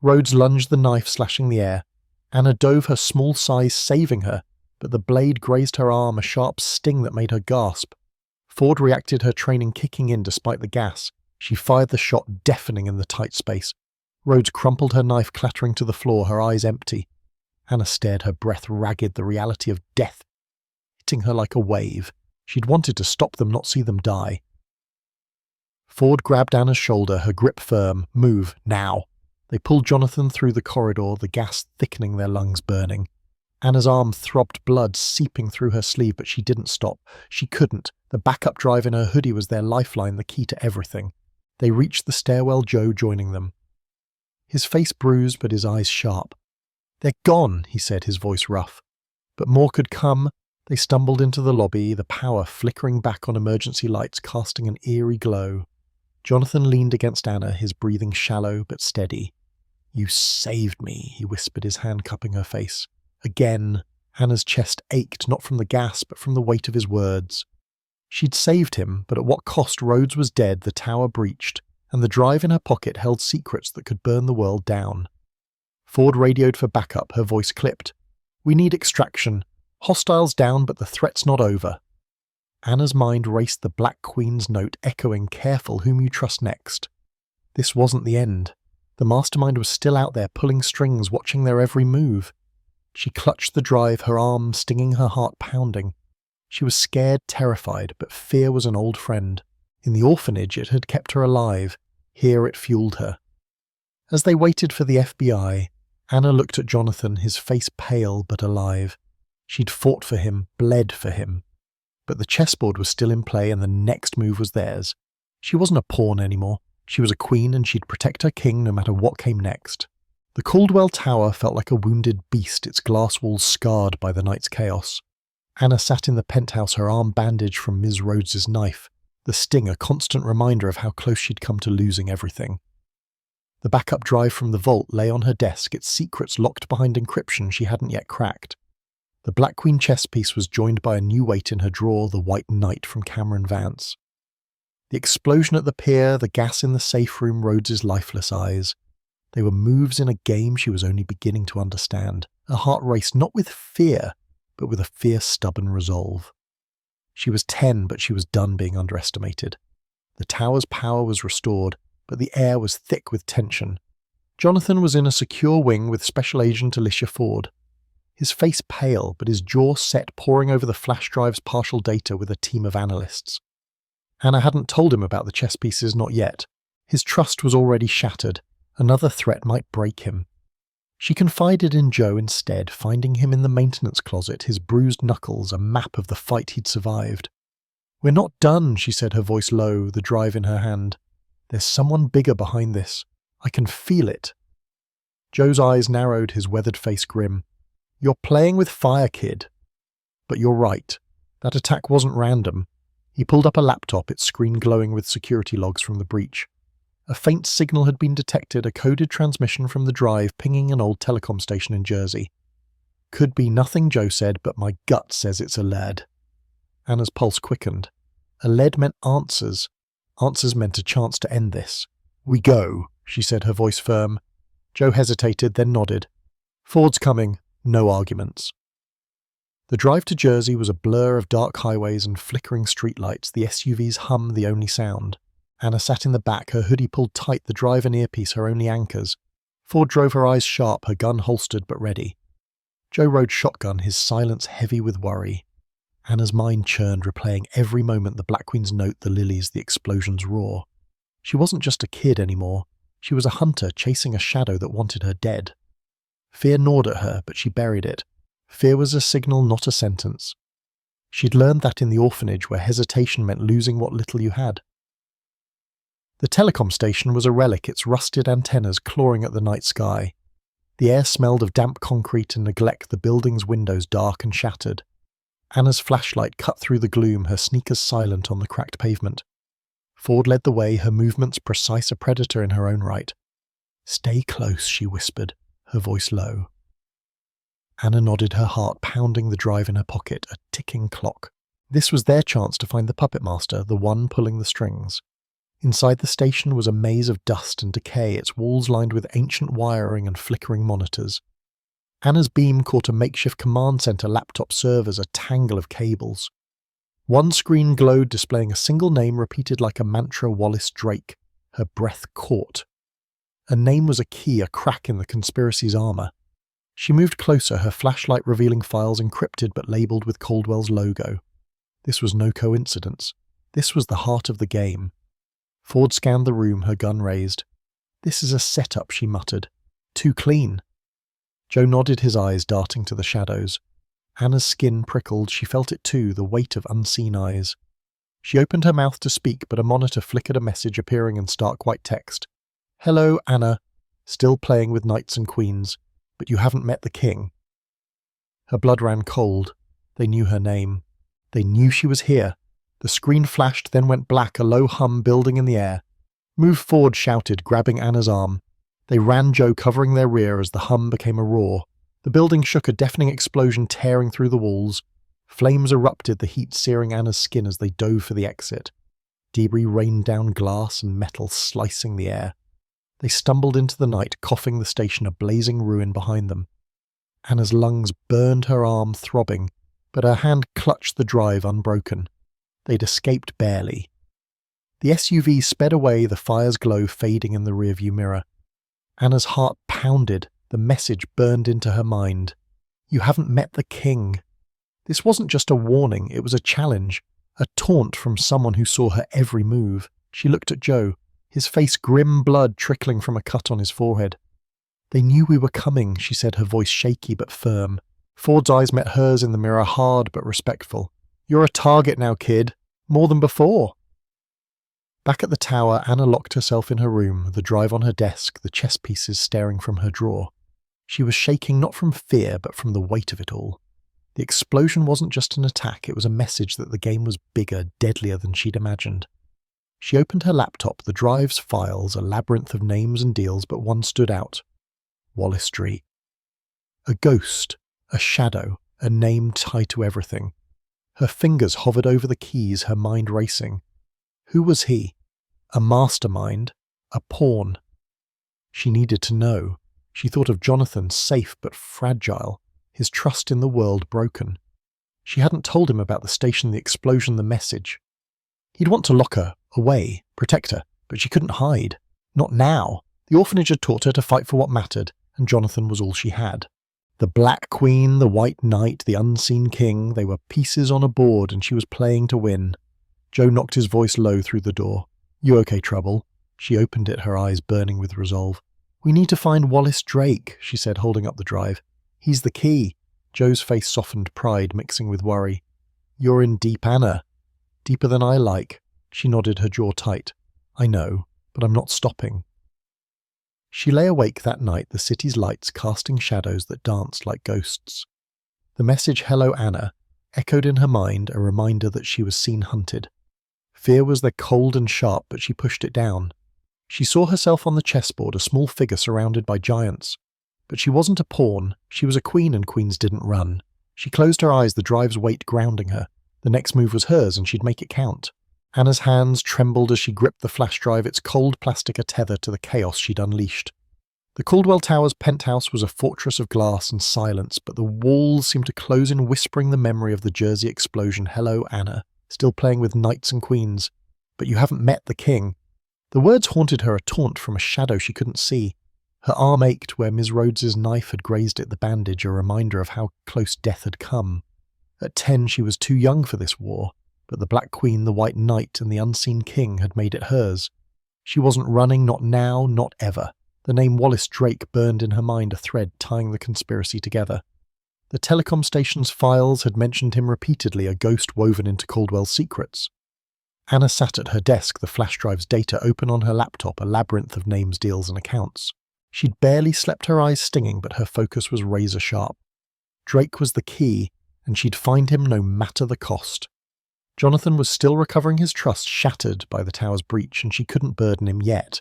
A: Rhodes lunged the knife, slashing the air. Anna dove, her small size saving her, but the blade grazed her arm, a sharp sting that made her gasp. Ford reacted, her training kicking in despite the gas. She fired the shot, deafening in the tight space. Rhodes crumpled, her knife clattering to the floor, her eyes empty. Anna stared, her breath ragged, the reality of death hitting her like a wave. She'd wanted to stop them, not see them die. Ford grabbed Anna's shoulder, her grip firm. "Move, now." They pulled Jonathan through the corridor, the gas thickening, their lungs burning. Anna's arm throbbed, blood seeping through her sleeve, but she didn't stop. She couldn't. The backup drive in her hoodie was their lifeline, the key to everything. They reached the stairwell, Joe joining them. His face bruised, but his eyes sharp. "They're gone," he said, his voice rough. But more could come. They stumbled into the lobby, the power flickering back on emergency lights, casting an eerie glow. Jonathan leaned against Anna, his breathing shallow but steady. "You saved me," he whispered, his hand cupping her face. Again, Anna's chest ached, not from the gas, but from the weight of his words. She'd saved him, but at what cost? Rhodes was dead, the tower breached, and the drive in her pocket held secrets that could burn the world down. Ford radioed for backup, her voice clipped. "We need extraction. Hostiles down, but the threat's not over." Anna's mind raced, the Black Queen's note echoing, "Careful whom you trust next." This wasn't the end. The mastermind was still out there, pulling strings, watching their every move. She clutched the drive, her arm stinging, her heart pounding. She was scared, terrified, but fear was an old friend. In the orphanage, it had kept her alive. Here it fueled her. As they waited for the FBI, Anna looked at Jonathan, his face pale but alive. She'd fought for him, bled for him. But the chessboard was still in play, and the next move was theirs. She wasn't a pawn anymore. She was a queen, and she'd protect her king no matter what came next. The Caldwell Tower felt like a wounded beast, its glass walls scarred by the night's chaos. Anna sat in the penthouse, her arm bandaged from Ms. Rhodes's knife, the sting a constant reminder of how close she'd come to losing everything. The backup drive from the vault lay on her desk, its secrets locked behind encryption she hadn't yet cracked. The Black Queen chess piece was joined by a new weight in her drawer, the White Knight from Cameron Vance. The explosion at the pier, the gas in the safe room, Rhodes's lifeless eyes. They were moves in a game she was only beginning to understand. Her heart raced, not with fear, but with a fierce, stubborn resolve. She was 10, but she was done being underestimated. The tower's power was restored, but the air was thick with tension. Jonathan was in a secure wing with Special Agent Alicia Ford. His face pale, but his jaw set, poring over the flash drive's partial data with a team of analysts. Anna hadn't told him about the chess pieces, not yet. His trust was already shattered. Another threat might break him. She confided in Joe instead, finding him in the maintenance closet, his bruised knuckles, a map of the fight he'd survived. "We're not done," she said, her voice low, the drive in her hand. "There's someone bigger behind this. I can feel it." Joe's eyes narrowed, his weathered face grim. "You're playing with fire, kid." "But you're right. That attack wasn't random." He pulled up a laptop, its screen glowing with security logs from the breach. A faint signal had been detected, a coded transmission from the drive pinging an old telecom station in Jersey. Could be nothing, Joe said, but my gut says it's a lead. Anna's pulse quickened. A lead meant answers. Answers meant a chance to end this. We go, she said, her voice firm. Joe hesitated, then nodded. Ford's coming. No arguments. The drive to Jersey was a blur of dark highways and flickering streetlights, the SUV's hum the only sound. Anna sat in the back, her hoodie pulled tight, the drive and earpiece her only anchors. Ford drove, her eyes sharp, her gun holstered but ready. Joe rode shotgun, his silence heavy with worry. Anna's mind churned, replaying every moment, the Black Queen's note, the lilies, the explosion's roar. She wasn't just a kid anymore. She was a hunter chasing a shadow that wanted her dead. Fear gnawed at her, but she buried it. Fear was a signal, not a sentence. She'd learned that in the orphanage, where hesitation meant losing what little you had. The telecom station was a relic, its rusted antennas clawing at the night sky. The air smelled of damp concrete and neglect, the building's windows dark and shattered. Anna's flashlight cut through the gloom, her sneakers silent on the cracked pavement. Ford led the way, her movements precise, a predator in her own right. Stay close, she whispered, her voice low. Anna nodded, her heart pounding, the drive in her pocket, a ticking clock. This was their chance to find the puppet master, the one pulling the strings. Inside the station was a maze of dust and decay, its walls lined with ancient wiring and flickering monitors. Anna's beam caught a makeshift command center, laptop servers, a tangle of cables. One screen glowed, displaying a single name repeated like a mantra, Wallace Drake. Her breath caught. A name was a key, a crack in the conspiracy's armor. She moved closer, her flashlight revealing files encrypted but labeled with Caldwell's logo. This was no coincidence. This was the heart of the game. Ford scanned the room, her gun raised. This is a setup, she muttered. Too clean. Joe nodded, his eyes darting to the shadows. Anna's skin prickled, she felt it too, the weight of unseen eyes. She opened her mouth to speak, but a monitor flickered, a message appearing in stark white text. Hello, Anna. Still playing with knights and queens, but you haven't met the king. Her blood ran cold. They knew her name. They knew she was here. The screen flashed, then went black, a low hum building in the air. Move, Ford shouted, grabbing Anna's arm. They ran, Joe covering their rear as the hum became a roar. The building shook, a deafening explosion tearing through the walls. Flames erupted, the heat searing Anna's skin as they dove for the exit. Debris rained down, glass and metal slicing the air. They stumbled into the night, coughing, the station a blazing ruin behind them. Anna's lungs burned, her arm throbbing, but her hand clutched the drive unbroken. They'd escaped barely. The SUV sped away, the fire's glow fading in the rearview mirror. Anna's heart pounded, the message burned into her mind. You haven't met the king. This wasn't just a warning, it was a challenge, a taunt from someone who saw her every move. She looked at Joe, his face grim, blood trickling from a cut on his forehead. They knew we were coming, she said, her voice shaky but firm. Ford's eyes met hers in the mirror, hard but respectful. You're a target now, kid. More than before. Back at the tower, Anna locked herself in her room, the drive on her desk, the chess pieces staring from her drawer. She was shaking not from fear, but from the weight of it all. The explosion wasn't just an attack, it was a message that the game was bigger, deadlier than she'd imagined. She opened her laptop, the drive's files, a labyrinth of names and deals, but one stood out. Wallace Street. A ghost, a shadow, a name tied to everything. Her fingers hovered over the keys, her mind racing. Who was he? A mastermind? A pawn? She needed to know. She thought of Jonathan, safe but fragile, his trust in the world broken. She hadn't told him about the station, the explosion, the message. He'd want to lock her away, protect her, but she couldn't hide. Not now. The orphanage had taught her to fight for what mattered, and Jonathan was all she had. The Black Queen, the White Knight, the Unseen King, they were pieces on a board and she was playing to win. Joe knocked his voice low through the door. You okay, Trouble? She opened it, her eyes burning with resolve. We need to find Wallace Drake, she said, holding up the drive. He's the key. Joe's face softened, pride mixing with worry. You're in deep, Anna. Deeper than I like. She nodded, her jaw tight. I know, but I'm not stopping. She lay awake that night, the city's lights casting shadows that danced like ghosts. The message, Hello, Anna, echoed in her mind, a reminder that she was seen hunted. Fear was there, cold and sharp, but she pushed it down. She saw herself on the chessboard, a small figure surrounded by giants. But she wasn't a pawn, she was a queen, and queens didn't run. She closed her eyes, the drive's weight grounding her. The next move was hers, and she'd make it count. Anna's hands trembled as she gripped the flash drive, its cold plastic a tether to the chaos she'd unleashed. The Caldwell Towers penthouse was a fortress of glass and silence, but the walls seemed to close in, whispering the memory of the Jersey explosion. Hello, Anna, still playing with knights and queens. But you haven't met the king. The words haunted her, a taunt from a shadow she couldn't see. Her arm ached where Ms. Rhodes's knife had grazed it, the bandage a reminder of how close death had come. At 10 she was too young for this war, but the Black Queen, the White Knight, and the Unseen King had made it hers. She wasn't running, not now, not ever. The name Wallace Drake burned in her mind, a thread tying the conspiracy together. The telecom station's files had mentioned him repeatedly, a ghost woven into Caldwell's secrets. Anna sat at her desk, the flash drive's data open on her laptop, a labyrinth of names, deals, and accounts. She'd barely slept, her eyes stinging, but her focus was razor sharp. Drake was the key, and she'd find him no matter the cost. Jonathan was still recovering his trust, shattered by the tower's breach, and she couldn't burden him yet.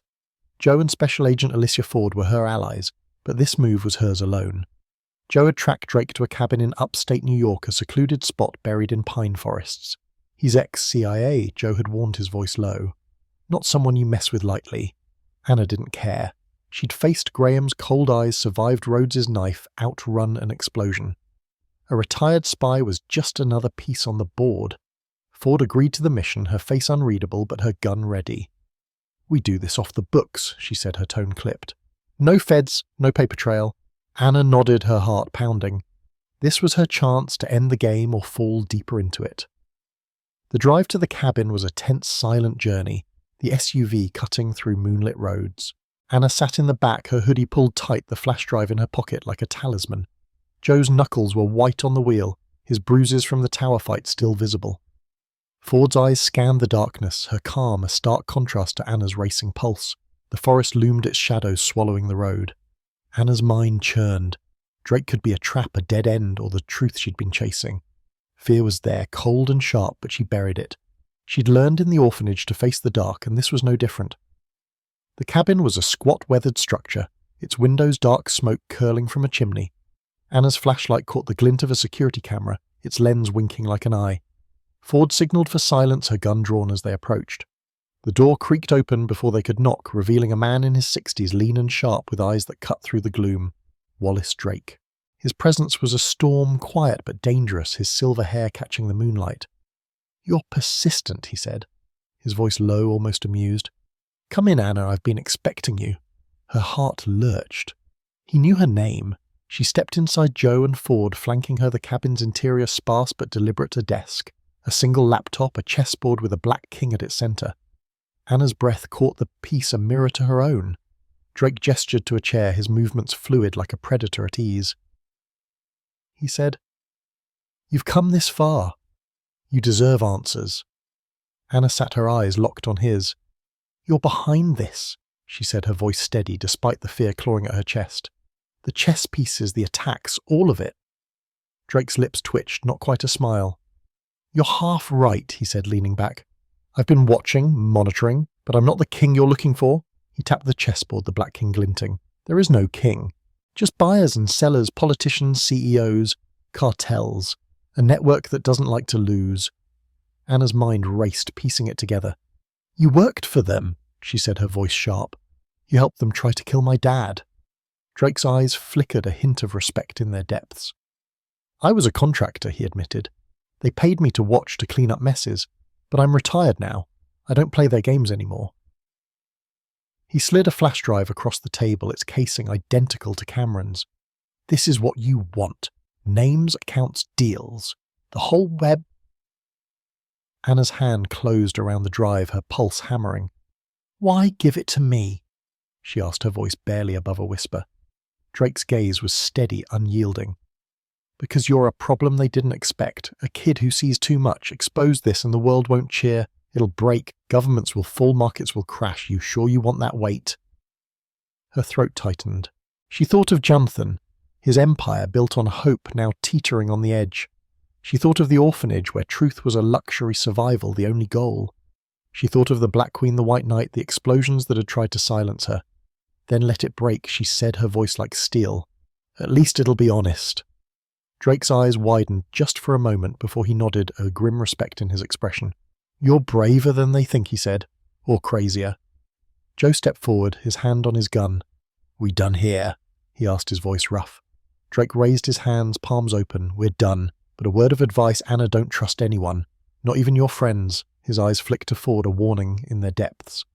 A: Joe and Special Agent Alicia Ford were her allies, but this move was hers alone. Joe had tracked Drake to a cabin in upstate New York, a secluded spot buried in pine forests. He's ex-CIA, Joe had warned, his voice low. Not someone you mess with lightly. Anna didn't care. She'd faced Graham's cold eyes, survived Rhodes's knife, outrun an explosion. A retired spy was just another piece on the board. Ford agreed to the mission, her face unreadable but her gun ready. "We do this off the books," she said, her tone clipped. "No feds, no paper trail." Anna nodded, her heart pounding. This was her chance to end the game or fall deeper into it. The drive to the cabin was a tense, silent journey, the SUV cutting through moonlit roads. Anna sat in the back, her hoodie pulled tight, the flash drive in her pocket like a talisman. Joe's knuckles were white on the wheel, his bruises from the tower fight still visible. Ford's eyes scanned the darkness, her calm a stark contrast to Anna's racing pulse. The forest loomed its shadows, swallowing the road. Anna's mind churned. Drake could be a trap, a dead end, or the truth she'd been chasing. Fear was there, cold and sharp, but she buried it. She'd learned in the orphanage to face the dark, and this was no different. The cabin was a squat, weathered structure, its windows dark smoke curling from a chimney. Anna's flashlight caught the glint of a security camera, its lens winking like an eye. Ford signaled for silence, her gun drawn as they approached. The door creaked open before they could knock, revealing a man in his 60s, lean and sharp, with eyes that cut through the gloom. Wallace Drake. His presence was a storm, quiet but dangerous, his silver hair catching the moonlight. "You're persistent," he said, his voice low, almost amused. "Come in, Anna, I've been expecting you." Her heart lurched. He knew her name. She stepped inside Joe and Ford, flanking her, the cabin's interior sparse but deliberate, a desk. A single laptop, a chessboard with a black king at its center. Anna's breath caught the piece, a mirror to her own. Drake gestured to a chair, his movements fluid like a predator at ease. He said, "You've come this far. You deserve answers." Anna sat, her eyes locked on his. "You're behind this," she said, her voice steady despite the fear clawing at her chest. "The chess pieces, the attacks, all of it." Drake's lips twitched, not quite a smile. "You're half right," he said, leaning back. "I've been watching, monitoring, but I'm not the king you're looking for." He tapped the chessboard, the black king glinting. "There is no king. Just buyers and sellers, politicians, CEOs, cartels. A network that doesn't like to lose." Anna's mind raced, piecing it together. "You worked for them," she said, her voice sharp. "You helped them try to kill my dad." Drake's eyes flickered, a hint of respect in their depths. "I was a contractor," he admitted. "They paid me to watch, to clean up messes. But I'm retired now. I don't play their games anymore." He slid a flash drive across the table, its casing identical to Cameron's. "This is what you want. Names, accounts, deals. The whole web." Anna's hand closed around the drive, her pulse hammering. "Why give it to me?" she asked, her voice barely above a whisper. Drake's gaze was steady, unyielding. "Because you're a problem they didn't expect. A kid who sees too much. Expose this and the world won't cheer. It'll break. Governments will fall, markets will crash. You sure you want that weight?" Her throat tightened. She thought of Jonathan, his empire built on hope now teetering on the edge. She thought of the orphanage where truth was a luxury survival, the only goal. She thought of the Black Queen, the White Knight, the explosions that had tried to silence her. Then let it break, she said, her voice like steel. At least it'll be honest. Drake's eyes widened just for a moment before he nodded, a grim respect in his expression. You're braver than they think, he said. Or crazier. Joe stepped forward, his hand on his gun. We done here? He asked, his voice rough. Drake raised his hands, palms open. We're done. But a word of advice, Anna, don't trust anyone. Not even your friends. His eyes flicked to Ford, a warning in their depths.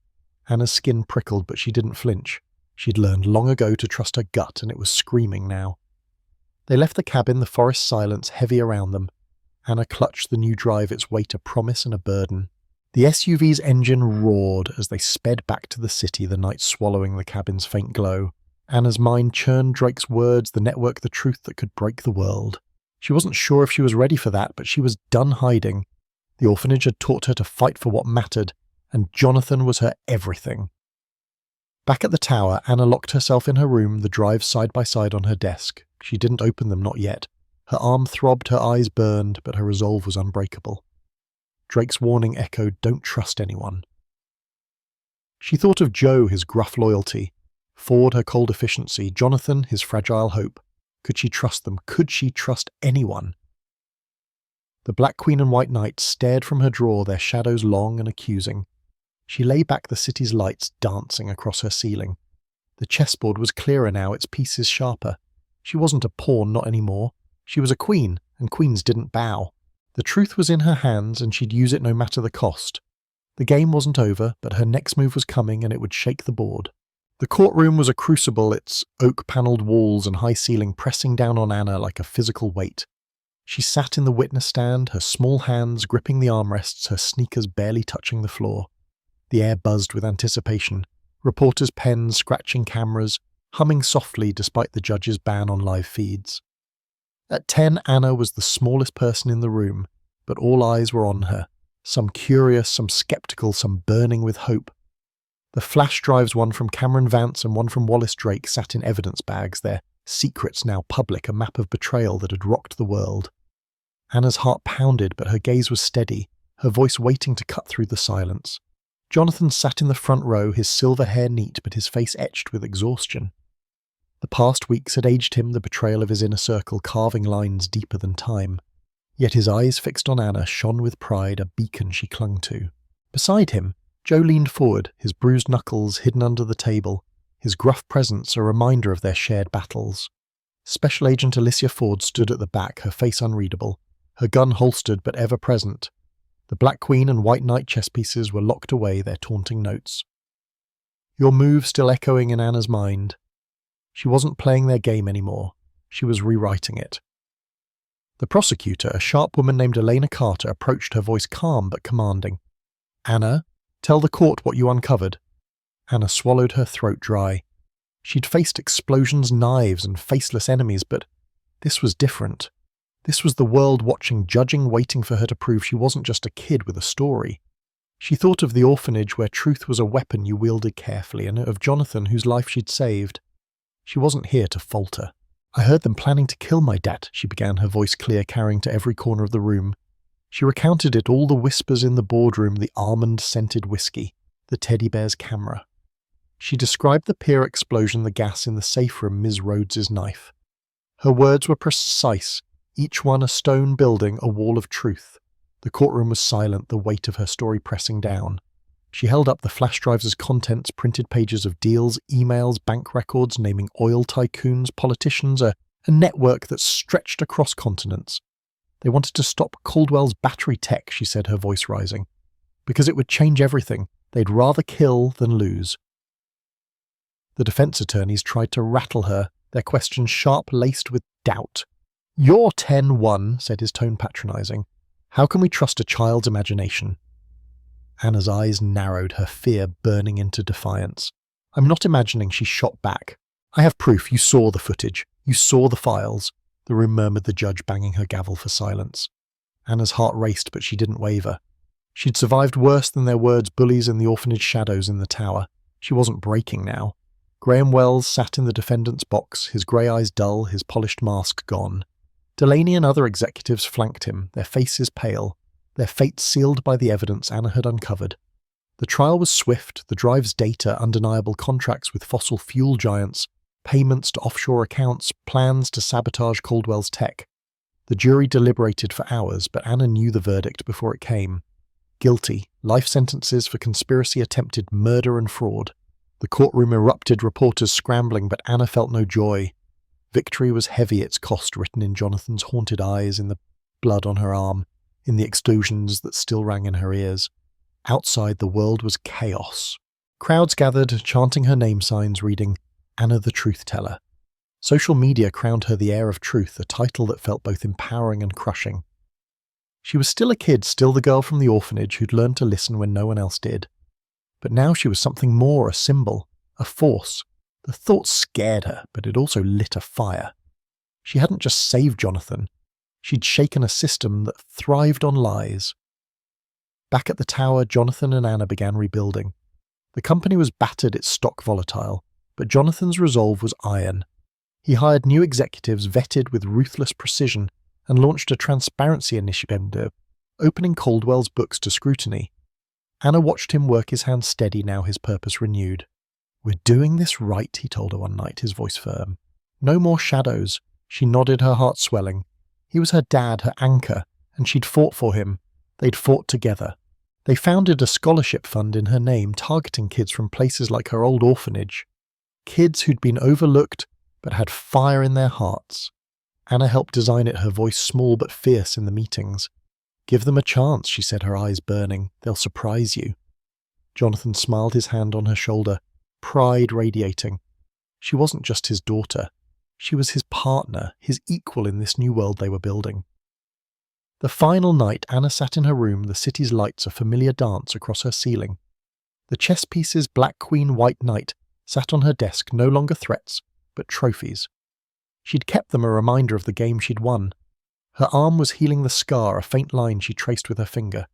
A: Anna's skin prickled, but she didn't flinch. She'd learned long ago to trust her gut, and it was screaming now. They left the cabin, the forest silence heavy around them. Anna clutched the new drive, its weight a promise and a burden. The SUV's engine roared as they sped back to the city, the night swallowing the cabin's faint glow. Anna's mind churned Drake's words, the network, the truth that could break the world. She wasn't sure if she was ready for that, but she was done hiding. The orphanage had taught her to fight for what mattered, and Jonathan was her everything. Back at the tower, Anna locked herself in her room, the drives side by side on her desk. She didn't open them, not yet. Her arm throbbed, her eyes burned, but her resolve was unbreakable. Drake's warning echoed, don't trust anyone. She thought of Joe, his gruff loyalty, Ford, her cold efficiency, Jonathan, his fragile hope. Could she trust them? Could she trust anyone? The Black Queen and White Knight stared from her drawer, their shadows long and accusing. She lay back, the city's lights dancing across her ceiling. The chessboard was clearer now, its pieces sharper. She wasn't a pawn, not anymore. She was a queen, and queens didn't bow. The truth was in her hands, and she'd use it no matter the cost. The game wasn't over, but her next move was coming, and it would shake the board. The courtroom was a crucible, its oak-panelled walls and high ceiling pressing down on Anna like a physical weight. She sat in the witness stand, her small hands gripping the armrests, her sneakers barely touching the floor. The air buzzed with anticipation, reporters' pens scratching cameras, humming softly despite the judge's ban on live feeds. At 10, Anna was the smallest person in the room, but all eyes were on her, some curious, some skeptical, some burning with hope. The flash drives, one from Cameron Vance and one from Wallace Drake, sat in evidence bags, their secrets now public, a map of betrayal that had rocked the world. Anna's heart pounded, but her gaze was steady, her voice waiting to cut through the silence. Jonathan sat in the front row, his silver hair neat but his face etched with exhaustion. The past weeks had aged him, the betrayal of his inner circle carving lines deeper than time. Yet his eyes fixed on Anna shone with pride, a beacon she clung to. Beside him, Joe leaned forward, his bruised knuckles hidden under the table, his gruff presence a reminder of their shared battles. Special Agent Alicia Ford stood at the back, her face unreadable, her gun holstered but ever present. The Black Queen and White Knight chess pieces were locked away, their taunting notes. Your move still echoing in Anna's mind. She wasn't playing their game anymore. She was rewriting it. The prosecutor, a sharp woman named Elena Carter, approached, her voice calm but commanding. Anna, tell the court what you uncovered. Anna swallowed, her throat dry. She'd faced explosions, knives, and faceless enemies, but this was different. This was the world watching, judging, waiting for her to prove she wasn't just a kid with a story. She thought of the orphanage where truth was a weapon you wielded carefully, and of Jonathan whose life she'd saved. She wasn't here to falter. I heard them planning to kill my dad, she began, her voice clear, carrying to every corner of the room. She recounted it, all the whispers in the boardroom, the almond-scented whiskey, the teddy bear's camera. She described the pier explosion, the gas in the safe room, Ms. Rhodes's knife. Her words were precise, each one a stone building, a wall of truth. The courtroom was silent, the weight of her story pressing down. She held up the flash drives as contents, printed pages of deals, emails, bank records naming oil tycoons, politicians, a network that stretched across continents. They wanted to stop Caldwell's battery tech, she said, her voice rising. Because it would change everything. They'd rather kill than lose. The defense attorneys tried to rattle her, their questions sharp-laced with doubt. You're 10-1, said his tone patronizing. How can we trust a child's imagination? Anna's eyes narrowed, her fear burning into defiance. I'm not imagining, she shot back. I have proof. You saw the footage. You saw the files. The room murmured, the judge banging her gavel for silence. Anna's heart raced, but she didn't waver. She'd survived worse than their words, bullies and the orphanage shadows in the tower. She wasn't breaking now. Graham Wells sat in the defendant's box, his grey eyes dull, his polished mask gone. Delaney and other executives flanked him, their faces pale, their fates sealed by the evidence Anna had uncovered. The trial was swift, the drive's data, undeniable contracts with fossil fuel giants, payments to offshore accounts, plans to sabotage Caldwell's tech. The jury deliberated for hours, but Anna knew the verdict before it came. Guilty, life sentences for conspiracy, attempted murder and fraud. The courtroom erupted, reporters scrambling, but Anna felt no joy. Victory was heavy, its cost written in Jonathan's haunted eyes, in the blood on her arm, in the explosions that still rang in her ears. Outside, the world was chaos. Crowds gathered, chanting her name signs, reading, Anna the Truth Teller. Social media crowned her the Heir of Truth, a title that felt both empowering and crushing. She was still a kid, still the girl from the orphanage who'd learned to listen when no one else did. But now she was something more, a symbol, a force. The thought scared her, but it also lit a fire. She hadn't just saved Jonathan. She'd shaken a system that thrived on lies. Back at the tower, Jonathan and Anna began rebuilding. The company was battered, its stock volatile, but Jonathan's resolve was iron. He hired new executives vetted with ruthless precision and launched a transparency initiative, opening Caldwell's books to scrutiny. Anna watched him work his hands steady, now his purpose renewed. "We're doing this right," he told her one night, his voice firm. "No more shadows." She nodded, her heart swelling. He was her dad, her anchor, and she'd fought for him. They'd fought together. They founded a scholarship fund in her name, targeting kids from places like her old orphanage. Kids who'd been overlooked, but had fire in their hearts. Anna helped design it, her voice small but fierce in the meetings. "Give them a chance," she said, her eyes burning. "They'll surprise you." Jonathan smiled, his hand on her shoulder, pride radiating. She wasn't just his daughter. She was his partner, his equal in this new world they were building. The final night, Anna sat in her room, the city's lights a familiar dance across her ceiling. The chess pieces Black Queen, White Knight sat on her desk, no longer threats, but trophies. She'd kept them, a reminder of the game she'd won. Her arm was healing the scar, a faint line she traced with her finger.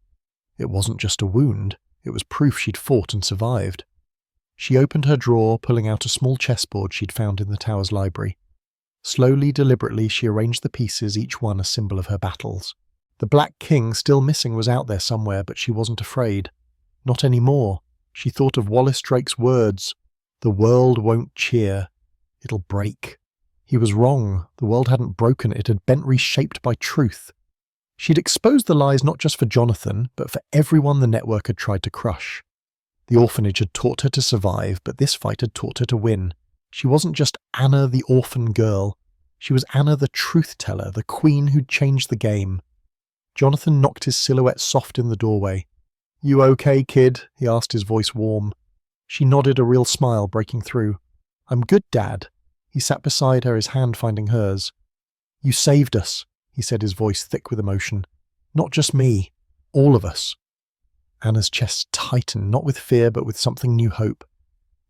A: It wasn't just a wound, it was proof she'd fought and survived. She opened her drawer, pulling out a small chessboard she'd found in the tower's library. Slowly, deliberately, she arranged the pieces, each one a symbol of her battles. The Black King, still missing, was out there somewhere, but she wasn't afraid. Not anymore. She thought of Wallace Drake's words. "The world won't cheer. It'll break." He was wrong. The world hadn't broken, it had been reshaped by truth. She'd exposed the lies not just for Jonathan, but for everyone the network had tried to crush. The orphanage had taught her to survive, but this fight had taught her to win. She wasn't just Anna the orphan girl. She was Anna the truth teller, the queen who'd changed the game. Jonathan knocked his silhouette soft in the doorway. "You okay, kid?" he asked, his voice warm. She nodded, a real smile breaking through. "I'm good, Dad." He sat beside her, his hand finding hers. "You saved us," he said, his voice thick with emotion. "Not just me. All of us." Anna's chest tightened, not with fear, but with something new hope.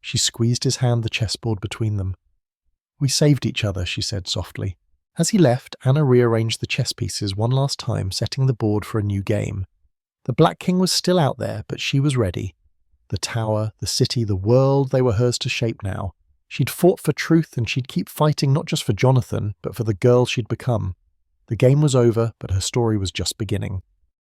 A: She squeezed his hand, the chessboard between them. "We saved each other," she said softly. As he left, Anna rearranged the chess pieces one last time, setting the board for a new game. The Black King was still out there, but she was ready. The tower, the city, the world, they were hers to shape now. She'd fought for truth, and she'd keep fighting not just for Jonathan, but for the girl she'd become. The game was over, but her story was just beginning.